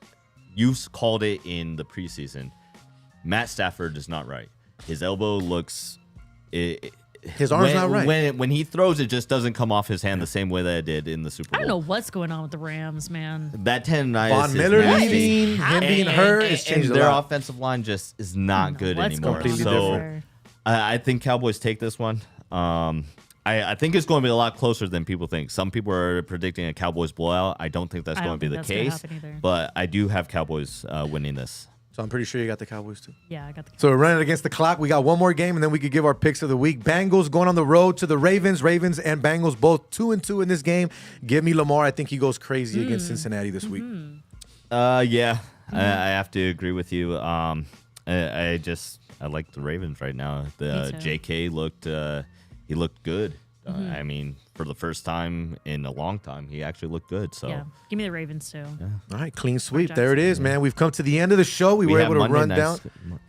Speaker 8: you called it in the preseason. Matt Stafford is not right. His elbow looks...
Speaker 6: His arm's not right.
Speaker 8: When he throws, it just doesn't come off his hand the same way that it did in the Super Bowl.
Speaker 9: I don't know what's going on with the Rams, man.
Speaker 8: That tendonitis
Speaker 6: Von Miller
Speaker 8: is nasty.
Speaker 6: leaving, him being hurt, it's changed a
Speaker 8: their
Speaker 6: lot.
Speaker 8: offensive line just is not good
Speaker 9: What's
Speaker 8: anymore.
Speaker 9: going on
Speaker 8: So
Speaker 9: there?
Speaker 8: I think Cowboys take this one. I think it's going to be a lot closer than people think. Some people are predicting a Cowboys blowout. I don't think that's going to be the case. But I do have Cowboys winning this.
Speaker 6: So I'm pretty sure you got the Cowboys too.
Speaker 9: Yeah, I got the Cowboys.
Speaker 6: So we're running against the clock. We got one more game, and then we could give our picks of the week. Bengals going on the road to the Ravens. Ravens and Bengals both 2-2 in this game. Give me Lamar. I think he goes crazy against Cincinnati this week.
Speaker 8: Yeah, I have to agree with you. I like the Ravens right now. The JK looked good. I mean, for the first time in a long time, he actually looked good. So
Speaker 9: yeah, give me the Ravens too.
Speaker 8: Yeah.
Speaker 1: All right, clean sweep. There it is, man. We've come to the end of the show. We were able to run down.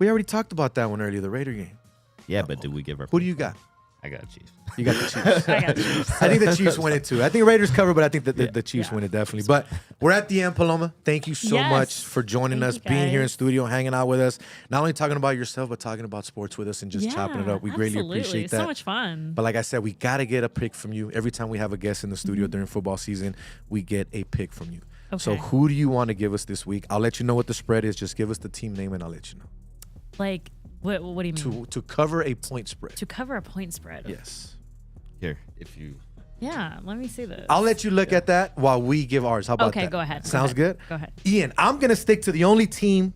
Speaker 1: We already talked about that one earlier, the Raider game.
Speaker 8: Yeah, but did we give our?
Speaker 1: Who do you got?
Speaker 8: I got Chiefs.
Speaker 1: You got the Chiefs.
Speaker 9: I got the Chiefs.
Speaker 1: I think the Chiefs win it too. I think Raiders cover, but I think that the Chiefs win it definitely. But we're at the end, Paloma. Thank you so much for joining us, being here in studio, hanging out with us. Not only talking about yourself, but talking about sports with us and just chopping it up. We greatly appreciate that.
Speaker 9: So much fun.
Speaker 1: But like I said, we got to get a pick from you. Every time we have a guest in the studio during football season, we get a pick from you.
Speaker 9: Okay.
Speaker 1: So who do you want to give us this week? I'll let you know what the spread is. Just give us the team name and I'll let you know.
Speaker 9: Like, what do you mean?
Speaker 1: To cover a point spread.
Speaker 9: To cover a point spread.
Speaker 1: Yes.
Speaker 8: Here, if you.
Speaker 9: Yeah, let me see this.
Speaker 1: I'll let you look at that while we give ours. How about that?
Speaker 9: Okay, go ahead.
Speaker 1: Sounds good?
Speaker 9: Go ahead.
Speaker 1: Ian, I'm going to stick to the only team.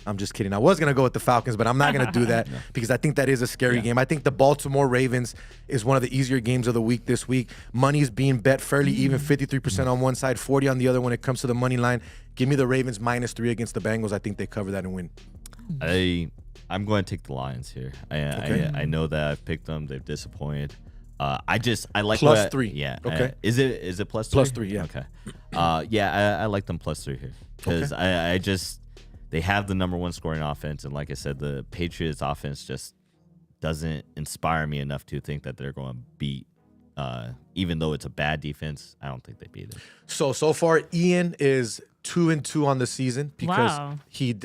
Speaker 1: I'm just kidding. I was going to go with the Falcons, but I'm not going to do that because I think that is a scary game. I think the Baltimore Ravens is one of the easier games of the week this week. Money's being bet fairly even, 53% on one side, 40 on the other when it comes to the money line. Give me the Ravens -3 against the Bengals. I think they cover that and win.
Speaker 8: I'm going to take the Lions here. I know that I've picked them. They've disappointed. I like
Speaker 1: +3.
Speaker 8: Yeah.
Speaker 1: Okay.
Speaker 8: Is it +3?
Speaker 1: +3, yeah.
Speaker 8: Okay. I like them +3 here because they have the #1 scoring offense, and like I said, the Patriots offense just doesn't inspire me enough to think that they're going to beat. Even though it's a bad defense, I don't think they beat it.
Speaker 1: So far, Ian is 2-2 on the season because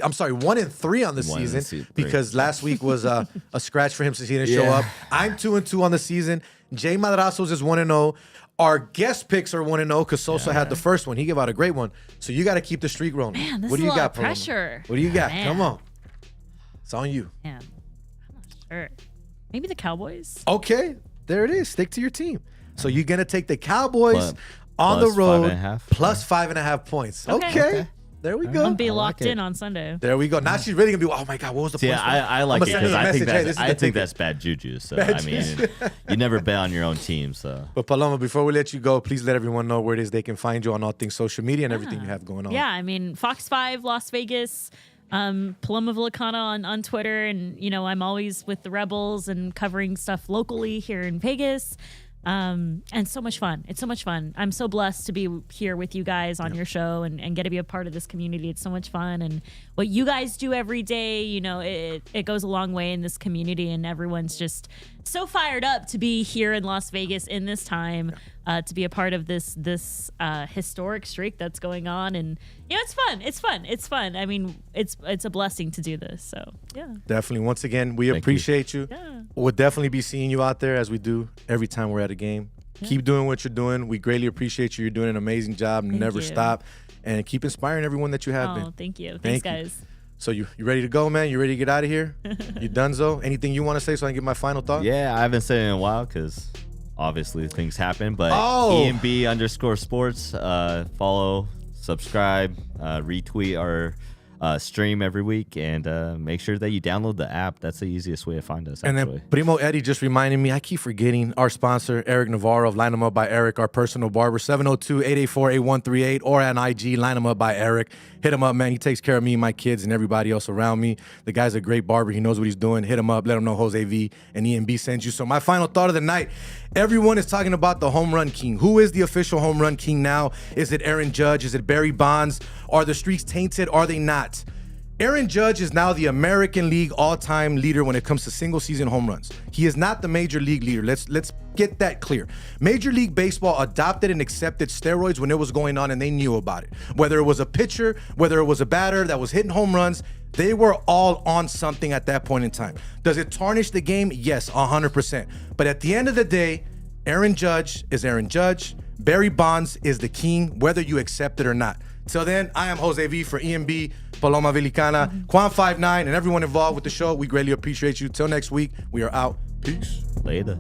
Speaker 1: I'm sorry, 1-3 on the season because last week was a scratch for him since he didn't show up. I'm 2-2 on the season. Jay Madrazos is 1-0. Our guest picks are 1-0 because Sosa had the first one. He gave out a great one. So you got to keep the streak rolling.
Speaker 9: Man, this
Speaker 1: what do
Speaker 9: is
Speaker 1: you
Speaker 9: a lot
Speaker 1: got,
Speaker 9: of pressure.
Speaker 1: Paloma? What do you got?
Speaker 9: Man.
Speaker 1: Come on. It's on you.
Speaker 9: Man, I'm not sure. Maybe the Cowboys?
Speaker 1: Okay, there it is. Stick to your team. So you're going to take the Cowboys on the
Speaker 8: plus
Speaker 1: road
Speaker 8: 5.5.
Speaker 1: plus 5.5 points. Okay. There we go.
Speaker 9: I'm going to be locked in on Sunday.
Speaker 1: There we go. Now she's really going to be, oh my God, what was the point?
Speaker 8: I like it because I think that's bad juju. So,
Speaker 1: Bad
Speaker 8: I mean, you never bet on your own team. So,
Speaker 1: But Paloma, before we let you go, please let everyone know where it is they can find you on all things social media and everything you have going on.
Speaker 9: Yeah, I mean, Fox 5, Las Vegas, Paloma Villicana on Twitter. And, you know, I'm always with the Rebels and covering stuff locally here in Vegas. And so much fun. It's so much fun. I'm so blessed to be here with you guys on your show and get to be a part of this community. It's so much fun. And what you guys do every day, you know, it goes a long way in this community, and everyone's just so fired up to be here in Las Vegas in this time, to be a part of this historic streak that's going on. And, you know, it's fun. It's fun. It's fun. I mean, it's a blessing to do this. So, yeah.
Speaker 1: Definitely. Once again, we appreciate you.
Speaker 9: Yeah.
Speaker 1: We'll definitely be seeing you out there as we do every time we're at a game. Yeah. Keep doing what you're doing. We greatly appreciate you. You're doing an amazing job. Never stop. And keep inspiring everyone that you have been.
Speaker 9: Oh, thank you. Thanks, guys.
Speaker 1: So you ready to go, man? You ready to get out of here? You donezo? Anything you want to say so I can get my final thought?
Speaker 8: Yeah, I haven't said it in a while because obviously things happen. But EMB_sports, follow, subscribe, retweet our stream every week, and make sure that you download the app. That's the easiest way to find us.
Speaker 1: And then Primo Eddie just reminded me, I keep forgetting our sponsor, Eric Navarro of Line 'em Up by Eric, our personal barber, 702-884-8138, or on IG, Line 'em Up by Eric. Hit him up, man. He takes care of me and my kids and everybody else around me. The guy's a great barber. He knows what he's doing. Hit him up. Let him know Jose V and EMB sends you. So my final thought of the night, everyone is talking about the home run king. Who is the official home run king now? Is it Aaron Judge? Is it Barry Bonds? Are the streaks tainted? Are they not? Aaron Judge is now the American League all-time leader when it comes to single-season home runs. He is not the Major League leader. Let's get that clear. Major League Baseball adopted and accepted steroids when it was going on, and they knew about it. Whether it was a pitcher, whether it was a batter that was hitting home runs, they were all on something at that point in time. Does it tarnish the game? Yes, 100%. But at the end of the day, Aaron Judge is Aaron Judge. Barry Bonds is the king, whether you accept it or not. Till then, I am Jose V for EMB, Paloma Villicana, Quan59, and everyone involved with the show. We greatly appreciate you. Till next week, we are out. Peace.
Speaker 8: Later.